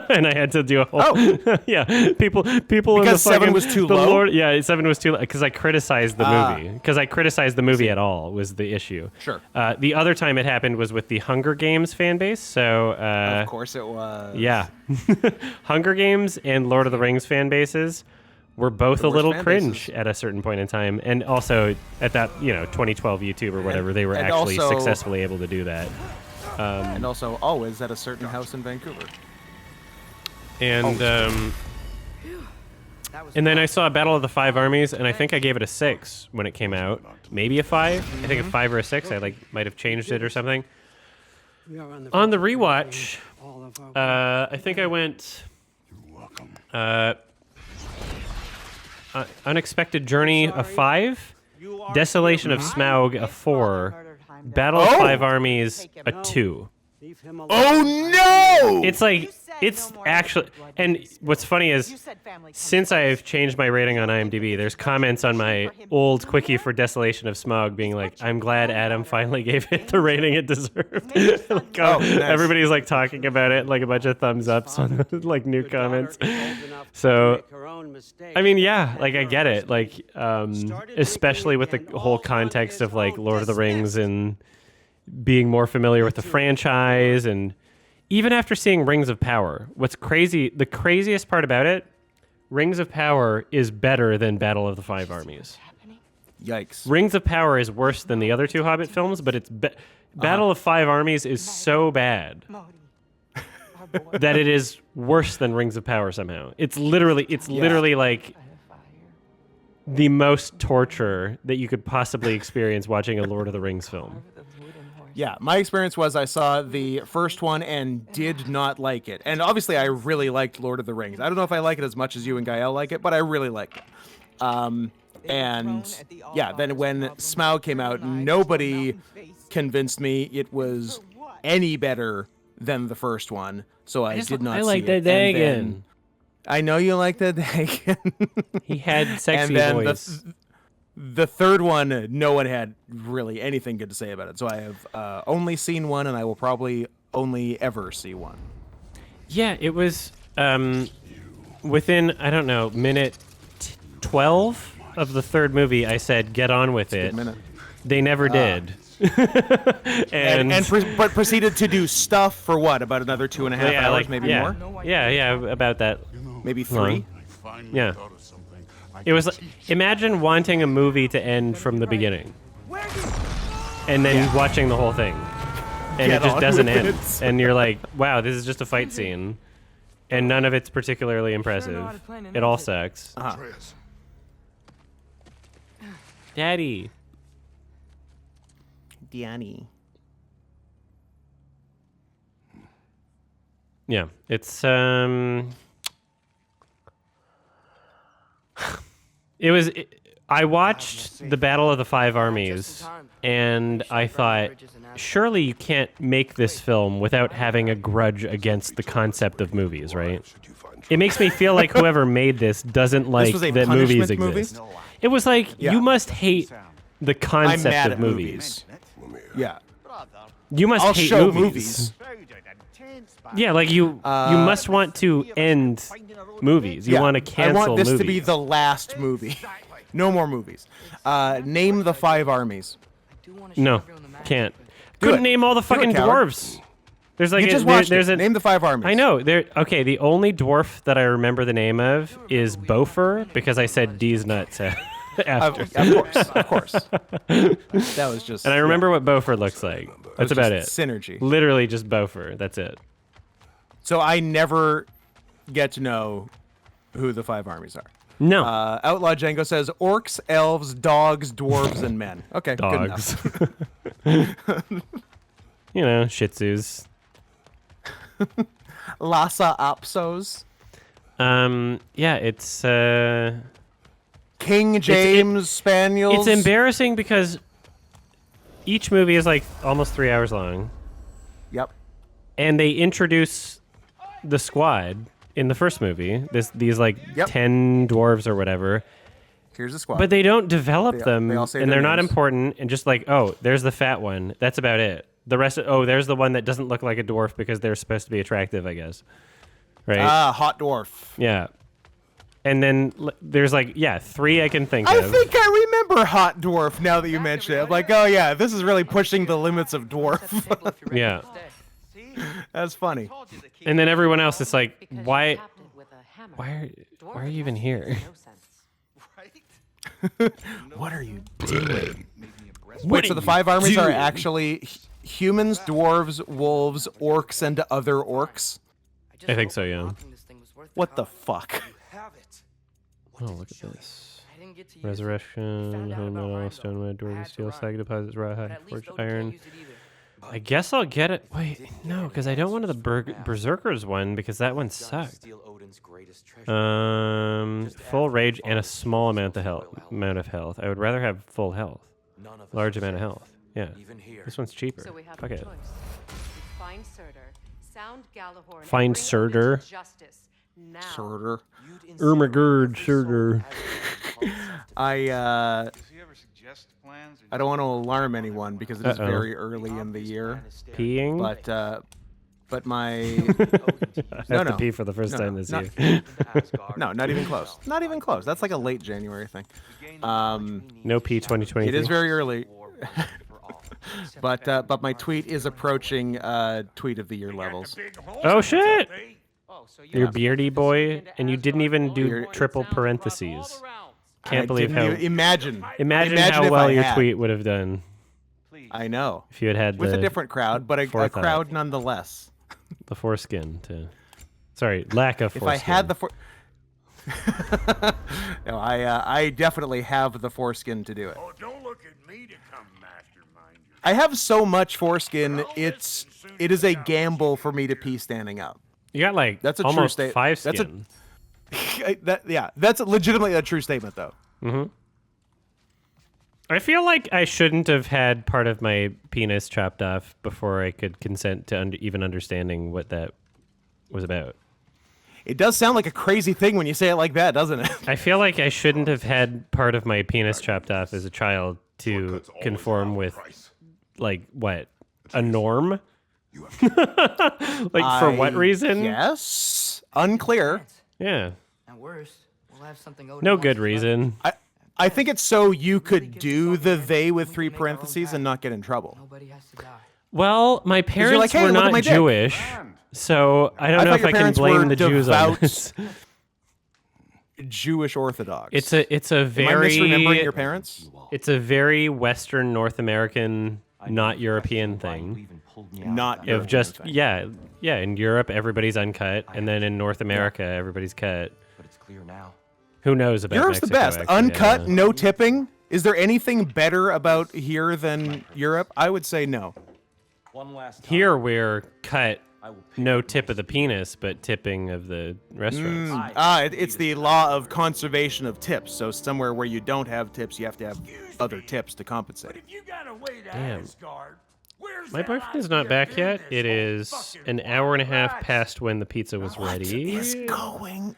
and I had to do a whole. Oh, yeah, people. because in the 7 was too low. Yeah, 7 was too low because I criticized the movie. Because I criticized the movie at all was the issue. Sure. The other time it happened was with the Hunger Games fan base. So Of course it was. yeah, Hunger Games and Lord of the Rings fan bases were both The a worst little fan cringe bases. at a certain point in time, and also at that 2012 YouTube or whatever, they were and actually also- successfully able to do that. And also always at a certain house in Vancouver. And That was and then I saw Battle of the Five Armies, and I think I gave it a 6 when it came out, maybe a 5. I think a 5 or a 6. I might have changed it or something. We are on On the verge of rewatch, all of our I think I went Unexpected Journey a 5, Desolation of Smaug a 4, Battle of Oh! Five Armies a 2. leave him alone. Oh no! It's like it's actually, and what's funny is since I've changed my rating on IMDb, there's comments on my old quickie for Desolation of Smaug being like, "I'm glad Adam finally gave it the rating it deserved." Like, nice. everybody's like talking about it, like a bunch of thumbs ups on the, like new comments. So, I mean, yeah, like I get it, like especially with the whole context of like Lord of the Rings and being more familiar with the franchise, and even after seeing Rings of Power, what's crazy, the craziest part about it, Rings of Power is better than Battle of the Five Armies. Yikes. Rings of Power is worse than the other 2 Hobbit films, but it's Battle of Five Armies is so bad that it is worse than Rings of Power somehow. It's literally like the most torture that you could possibly experience watching a Lord of the Rings film. Yeah, my experience was I saw the first one and did not like it. And obviously I really liked Lord of the Rings. I don't know if I like it as much as you and Gael like it, but I really liked it. And yeah, then when Smaug came out, nobody convinced me it was any better than the first one. So I did not I see like it. the And then- Dagon. I know you like the Dagon. He had sexy and then voice. the third one, no one had really anything good to say about it. So I have only seen one, and I will probably only ever see one. Yeah, it was within, I don't know, minute 12 of the third movie, I said, get on with it. Minute. They never did. But proceeded to do stuff for what? About another 2.5 yeah, hours, like, maybe yeah. more? Yeah, about that. Maybe 3? Long. I finally Yeah. thought of something. It was like, imagine wanting a movie to end from the beginning. And then watching the whole thing. And Get it just on doesn't with end. it. And you're like, wow, this is just a fight scene. And none of it's particularly impressive. how to plan an It all exit. sucks. Atreus, Daddy. Diani. Yeah, it's I watched the Battle of the Five Armies, and I thought, surely you can't make this film without having a grudge against the concept of movies, right? It makes me feel like whoever made this doesn't like was a that movies punishment movie? exist. It was like, Yeah. you must hate the I'm concept mad of at movies. Yeah. You must I'll hate show movies. Yeah, like you must want to end movies. You Yeah. want to cancel I want this movies. to be the last movie. No more movies. Name the 5 armies. No, can't. Do Couldn't it. name all the Do it, fucking coward. dwarves. There's like You just there- watched there's it. a Name the 5 armies. I know. There. Okay, the only dwarf that I remember the name of is Bofur because I said D's nuts after. Of course. That was just. And I remember what Bofur looks like. That's about it. Synergy. Literally just Bofur. That's it. So I never get to know who the 5 armies are. No. Outlaw Django says orcs, elves, dogs, dwarves, and men. Okay, Dogs. good enough. You know, Shih Tzus. Lhasa Apsos. Yeah, it's King James Spaniels. It's embarrassing because each movie is like almost 3 hours long, Yep. and they introduce the squad in the first movie. These like Yep. 10 dwarves or whatever. Here's the squad. But they don't develop They them, all say and their they're not names. important. And just like, oh, there's the fat one. That's about it. The rest of, there's the one that doesn't look like a dwarf because they're supposed to be attractive, I guess. Right? Hot dwarf. Yeah. And then there's like, 3 I can think I of. think I remember Hot Dwarf now that you mention it. I'm like, oh yeah, this is really pushing the limits of dwarf. Yeah. That's funny. And then everyone else is like, Because you why tapped it with a hammer. are you even here? What are you doing? What Wait, so are the you 5 armies are doing? actually humans, dwarves, wolves, orcs, and other orcs? I think so, yeah. What the fuck? Oh, look at this. I didn't get to use it. Resurrection, Found out home about metal, mine, stone though. wood, I dwarven had to steel, run. slag deposits, raw But hide, at least forged Odin can't iron. use it either. I guess I'll get it. Wait, no, because I don't want the Berserkers one because that one sucked. Full rage and a small amount of health. I would rather have full health. Large amount of health. Yeah. This one's cheaper. So we have Fuck a it. choice. Find Surtur, sound Galahorn, and Find bring Surtur. Odin to justice. Now. Sorter. Ermagerd, Surtur. I Does he ever suggest plans? I don't want to alarm anyone because it is Uh-oh. very early in the year. Peeing? But my I have to no. pee for the first No, time no, this not- year. no, not even close. Not even close. That's like a late January thing. No pee 2023. It is very early. But my tweet is approaching tweet of the year levels. Oh shit! You're beardy boy, and you didn't even do triple parentheses. Can't believe how. Imagine Imagine how if well I your had. tweet would have done I know. if you had had With the a different crowd, but a forethought. crowd nonetheless. the foreskin to. Sorry, lack of If foreskin. I had the no, I definitely have the foreskin to do it. Oh, don't look at me to come mastermind your I have so much foreskin. It is a gamble for me to pee standing up. You got like That's a true almost state- 5 that's a- skin. That's legitimately a true statement though. I feel like I shouldn't have had part of my penis chopped off before I could consent to even understanding what that was about. It does sound like a crazy thing when you say it like that, doesn't it? I feel like I shouldn't have had part of my penis chopped off as a child to Shortcuts always conform have a with, price. like, what? A norm? Like, for what reason? Yes. Unclear. Yeah. At worst, we'll have something Odin No wants good to try. reason. I think it's so you could do the they with 3 parentheses and not get in trouble. Nobody has to die. Well, my parents like, "Hey, were look at not my dick." Jewish, so I don't I know thought if your I can parents blame were the Jews on devout this. Jewish Orthodox. It's a Am I misremembering very your parents? it's a very Western North American, not European thing. Not Of European just thing. yeah. In Europe, everybody's uncut, and then in North America, everybody's cut. But it's clear now. Who knows about Europe's Mexico, the best. actually, Uncut, yeah. no tipping. Is there anything better about here than Europe? I would say no. One last time. Here we're cut, I will pay no you tip of the penis, but tipping of the restaurants. It's the law of conservation of tips. So somewhere where you don't have tips, you have to have other tips to compensate. If you gotta wait Damn. Asgard, where's My that boyfriend is idea not back of yet. doing It this is whole an fucking hour and a half What? past when the pizza was ready. Is going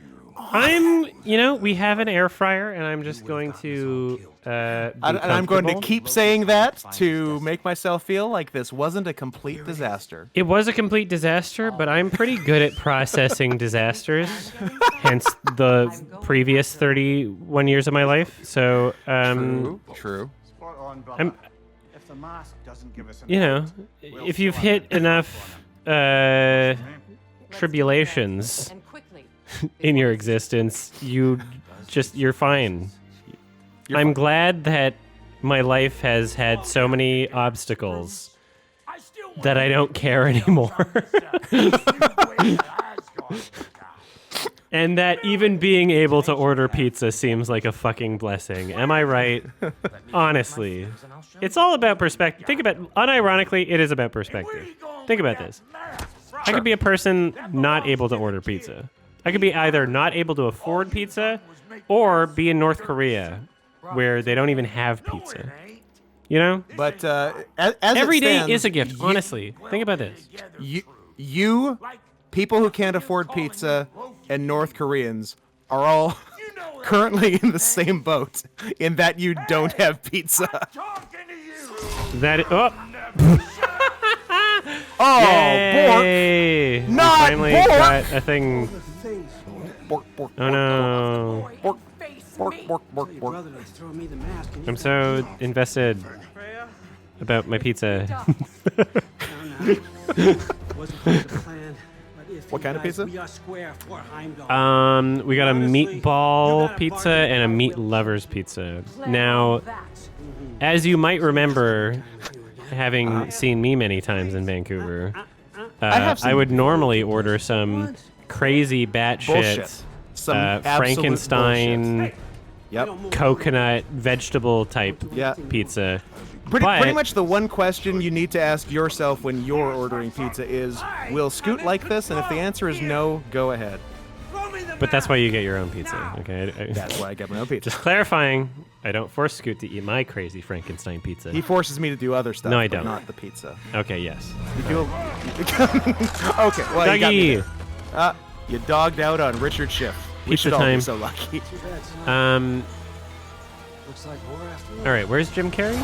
We have an air fryer, and I'm just going to. Be and I'm going to comfortable. keep saying that to make myself feel like this wasn't a complete disaster. It was a complete disaster, but I'm pretty good at processing disasters. Hence the previous 31 years of my life. So, True. Spot on, Bob. I'm, If the mask doesn't give us an you know, out, we'll if you've still hit have to enough tribulations And quickly. in your existence, you're fine. I'm glad that my life has had so many obstacles I still want that I don't care anymore. And that even being able to order pizza seems like a fucking blessing. Am I right? Honestly. It's all about perspective. Think about, unironically, it is about perspective. Think about this. I could be a person not able to order pizza. I could be either not able to afford pizza or be in North Korea where they don't even have pizza. You know? But as Every it day stands, is a gift, honestly. Think about this. You, people who can't afford pizza, and North Koreans are all currently in the same boat in that you don't have pizza. Oh, Yay! Bork! We Not finally Bork! got a thing. Bork, bork, Oh no. bork, bork, bork, bork, Your bork. brother is throwing me the mask. And I'm so invested about my pizza. wasn't part of the plan. But if What you kind of guys, pizza? We are square for Heimdall. We got a Honestly, you meatball gotta pizza bargain and a for meat Will. lovers pizza. Now, as you might remember, having seen me many times in Vancouver, have seen I you would before. normally order some crazy batshit Bullshit. Some absolute Frankenstein bullshit. Yep. coconut vegetable type Yeah. pizza. Pretty But- much the one question you need to ask yourself when you're ordering pizza is, will Scoot like this? And if the answer is no, go ahead. But that's why you get your own pizza, okay? That's why I get my own pizza. Just clarifying, I don't force Scoot to eat my crazy Frankenstein pizza. He forces me to do other stuff, No, I but don't. not the pizza. Okay, yes. You do okay, well, you got me Dougie! there. You dogged out on Richard Schiff. We Pizza should all be time. so lucky. Looks like war after all. All right, where's Jim Carrey?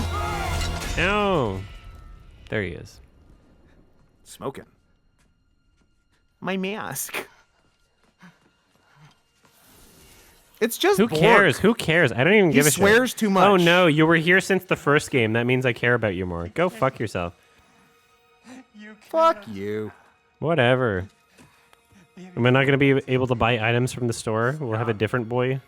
Oh, there he is. Smoking. My mask. It's just Who Bork. cares? Who cares? I don't even give a shit. He swears too much. Oh no, you were here since the first game. That means I care about you more. Go fuck yourself. Fuck you. Whatever. Am I not going to be able to buy items from the store? We'll have a different boy.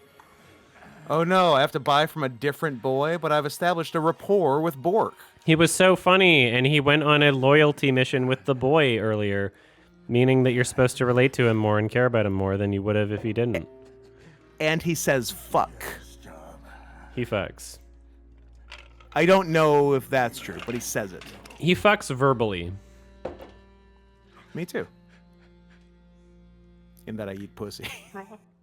Oh no, I have to buy from a different boy, but I've established a rapport with Bork. He was so funny, and he went on a loyalty mission with the boy earlier, meaning that you're supposed to relate to him more and care about him more than you would have if he didn't. And he says fuck. He fucks. I don't know if that's true, but he says it. He fucks verbally. Me too. In that I eat pussy.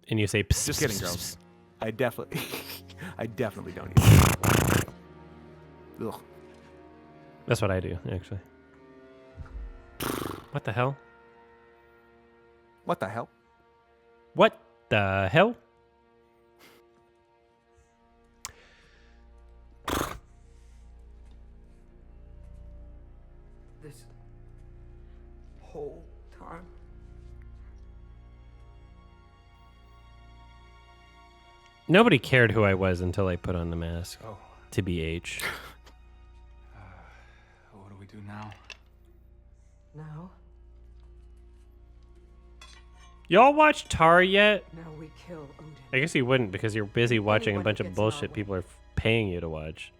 And you say, psst, Just kidding, psst, girls. psst. I definitely don't eat it. Ugh. That's what I do, actually. What the hell? What the hell? What the hell? This whole time. Nobody cared who I was until I put on the mask. Oh. To be H. What do we do now? Now, Y'all watch Tar yet? now we kill Odin. I guess you wouldn't because you're busy watching a Anyone bunch who of gets in our bullshit way. people are paying you to watch.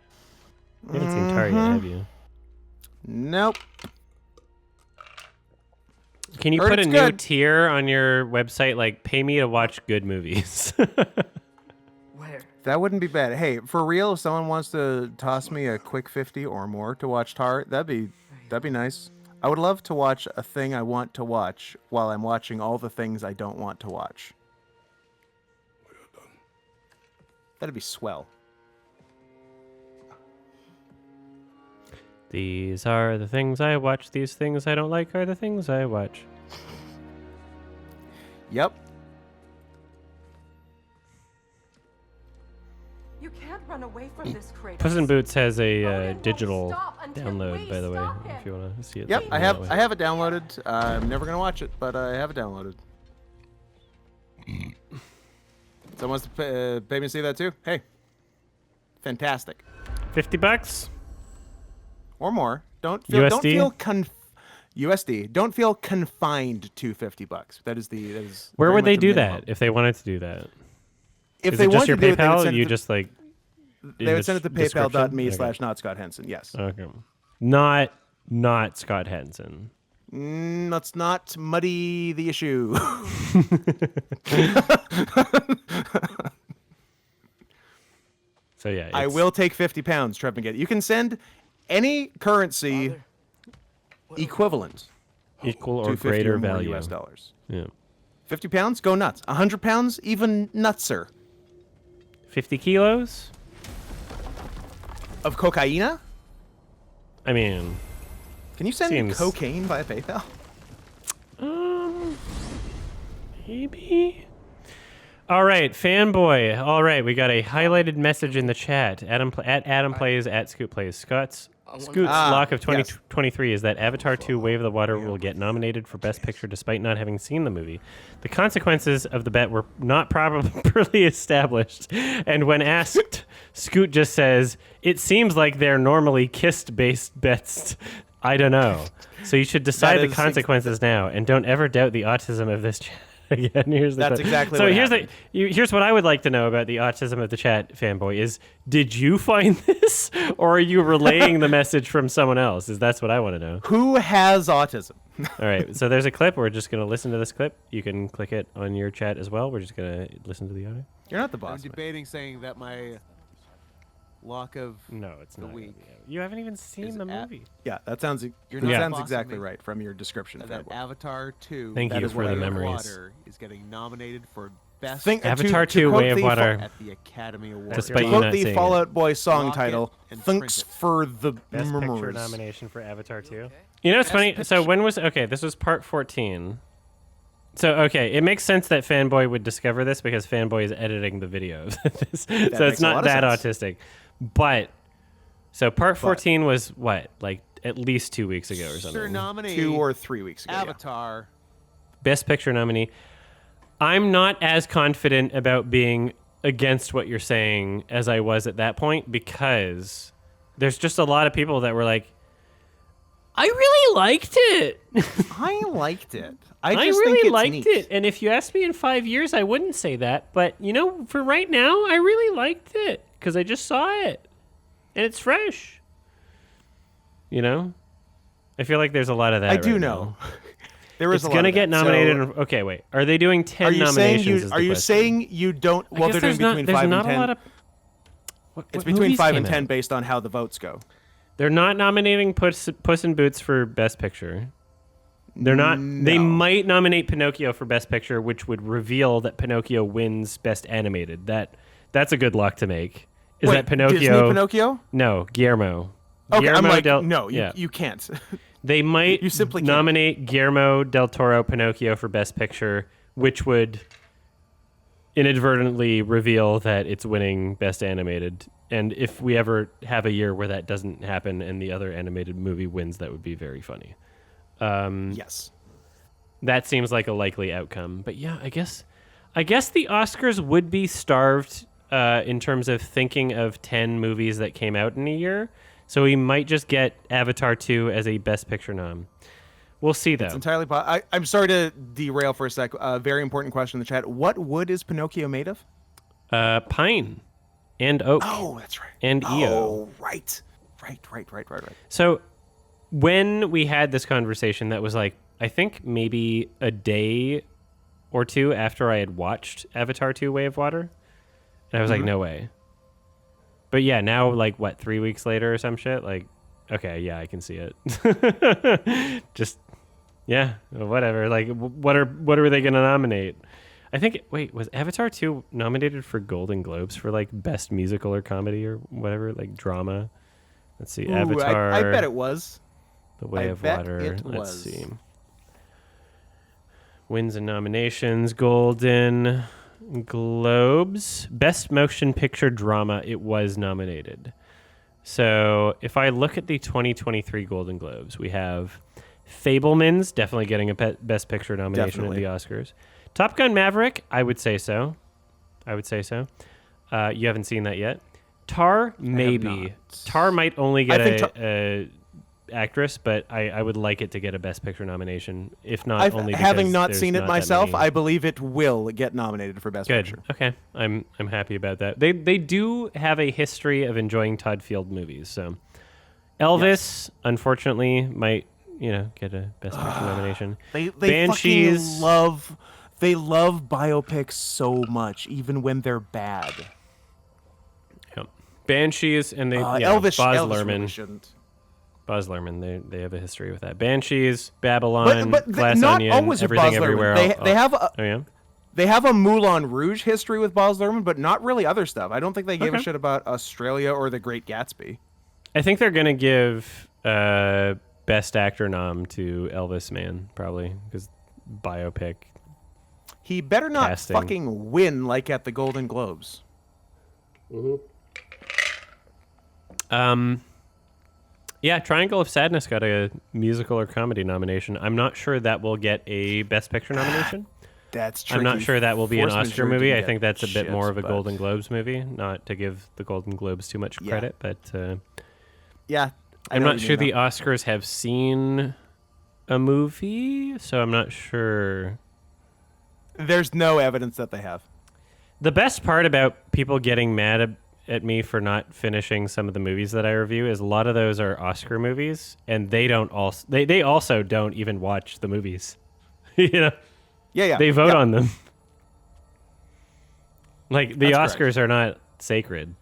You haven't seen Tar yet, have you? Nope. Can you Heard put a it's new good. tier on your website like pay me to watch good movies? Where? That wouldn't be bad. Hey, for real, if someone wants to toss me a quick 50 or more to watch Tar, that'd be nice. I would love to watch a thing I want to watch while I'm watching all the things I don't want to watch. That'd be swell. These are the things I watch. These things I don't like are the things I watch. Yep. You can't run away from this, Kratos. Puss in Boots has a won't digital stop until download, we by the way, stop him. if you want to see it. Yep, I that way. have it downloaded. I'm never gonna watch it, but I have it downloaded. Someone wants to pay me to see that too? Hey, fantastic. $50? Or more. Don't feel USD? USD. Don't feel confined to $50. That is Where very would they much a do minimum. that if they wanted to do that? If Is they it just wanted your to do it, they would PayPal? send You it to, just like they would send it to description? paypal.me/notscotthenson. Yes. Okay. Not Scott Henson. Let's not muddy the issue. So yeah, I it's- will take £50, Trev McGinn. You can send any currency equivalent equal to or 50 greater or more value. US dollars. Yeah. £50, go nuts. £100, even nutser. 50 kilos? Of cocaine? I mean, Can you send Seems- cocaine via PayPal? maybe. All right, fanboy. All right, we got a highlighted message in the chat. Adam plays at Scoot plays. Scoot's lock of 2023 is that Avatar 2: Wave of the Water will get nominated for Best Picture despite not having seen the movie. The consequences of the bet were not properly established, and when asked, Scoot just says, "It seems like they're normally kissed-based bets. I don't know." So you should decide the consequences now, and don't ever doubt the autism of this chat. Again, That's exactly so what here's happened. here's what I would like to know about the autism of the chat, fanboy, is did you find this, or are you relaying the message from someone else? That's what I want to know. Who has autism? All right, so there's a clip. We're just going to listen to this clip. You can click it on your chat as well. We're just going to listen to the audio. You're not the I'm boss. man. debating saying that my lock of No, it's the not. week. You haven't even seen Is the at- movie. Yeah, that sounds You're that not the sounds boss of exactly me. right from your description. that Fanboy. Avatar 2 Thank That you is for what the I Way of memories. Water is getting nominated for Best Avatar 2 quote Way of the Water. at the Academy Awards. Despite To you quote not the seeing Fall Out Boy song Lock it title, and thanks print it. for the Best Picture memories. nomination for Avatar 2. You know, it's funny. So when was this was part 14. So okay, it makes sense that Fanboy would discover this because Fanboy is editing the video of this. So makes it's a lot not of that sense. autistic. But so part 14 was what? Like at least 2 weeks ago or Sir something. nominee 2 or 3 weeks ago. yeah. Avatar. Best Picture nominee. I'm not as confident about being against what you're saying as I was at that point because there's just a lot of people that were like, I really liked it. I liked it. I just really think it's liked neat. it. And if you asked me in 5 years, I wouldn't say that. But, you know, for right now, I really liked it because I just saw it. And it's fresh. You know? I feel like there's a lot of that I do right know. now. There is It's a lot going to of get that. nominated. So, Okay, wait. Are they doing 10 are you saying nominations? you is the are you question. saying you don't? I Well, guess they're doing between there's 5 not and 10. a lot of. What It's between movies 5 came and 10 out? based on how the votes go. They're not nominating Puss in Boots for Best Picture. They're not. They No. might nominate Pinocchio for Best Picture, which would reveal that Pinocchio wins Best Animated. That's a good lock to make. Is Wait, that Pinocchio? Disney Pinocchio? No, Guillermo. Okay, I'm Guillermo like, del, no, yeah. you can't. They might you simply can't. nominate Guillermo del Toro Pinocchio for Best Picture, which would inadvertently reveal that it's winning Best Animated. And if we ever have a year where that doesn't happen and the other animated movie wins, that would be very funny. Yes. That seems like a likely outcome. But yeah, I guess the Oscars would be starved in terms of thinking of 10 movies that came out in a year. So we might just get Avatar 2 as a Best Picture nom. We'll see, though. It's entirely I'm sorry to derail for a sec. Very important question in the chat. What wood is Pinocchio made of? Pine and oak. Oh, that's right. And EO. Oh, right. Right. So when we had this conversation, that was like, I think maybe a day or two after I had watched Avatar 2 Way of Water. And I was like, no way. But yeah, now like what, 3 weeks later or some shit? Like, okay, yeah, I can see it. Just, yeah, whatever. Like, what are they gonna nominate? I think. Wait, was Avatar 2 nominated for Golden Globes for like best musical or comedy or whatever, like drama? Let's see, Ooh, Avatar. I bet it was. The Way I of bet Water. it Let's was. see. Wins and nominations: Golden Globes, Best Motion Picture Drama. It was nominated. So if I look at the 2023 Golden Globes, we have Fabelmans definitely getting a Best Picture nomination at the Oscars. Top Gun Maverick, I would say so. You haven't seen that yet. Tar, maybe. Tar might only get a actress, but I would like it to get a Best Picture nomination. If not, only because having not there's seen it that myself, many. I believe it will get nominated for Best Good. Picture. Okay. I'm happy about that. They do have a history of enjoying Todd Field movies. So Elvis, unfortunately, might get a Best Picture nomination. They Banshees fucking love biopics so much, even when they're bad. Yep. Banshees and Elvis, Baz Elvis Luhrmann. really shouldn't. Baz Luhrmann, they have a history with that. Banshees, Babylon, But Glass not Onion, always with Everything Baz Everywhere. Luhrmann. They have oh yeah. They have a Moulin Rouge history with Baz Luhrmann, but not really other stuff. I don't think they gave a shit about Australia or The Great Gatsby. I think they're gonna give best actor nom to Elvis Man probably because biopic. He better not Casting. fucking win like at the Golden Globes. Yeah, Triangle of Sadness got a musical or comedy nomination. I'm not sure that will get a Best Picture nomination. That's tricky. I'm not sure that will be an Force Oscar majeure movie. didn't I get think that's a bit shit, more of a but- Golden Globes movie. Not to give the Golden Globes too much Yeah. credit, but Yeah. I I'm know not what you sure mean, the though. Oscars have seen a movie, so I'm not sure. There's no evidence that they have. The best part about people getting mad at me for not finishing some of the movies that I review is a lot of those are Oscar movies, and they don't also they also don't even watch the movies. You know, Yeah. they vote yeah. on them. Like the That's Oscars correct. are not sacred.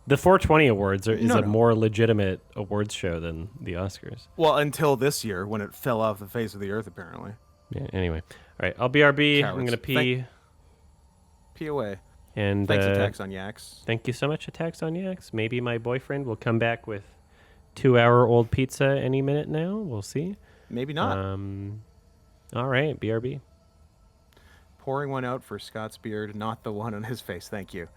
The 420 Awards is No, a no. more legitimate awards show than the Oscars. Well, until this year when it fell off the face of the earth, apparently. Yeah. Anyway, all right. I'll BRB. I'm Cowards. gonna pee. Pee away. And Thanks, Attacks on Yaks. thank you so much, Attacks on Yaks. Maybe my boyfriend will come back with 2-hour-old pizza any minute now. We'll see. Maybe not. All right, BRB. Pouring one out for Scott's beard, not the one on his face. Thank you.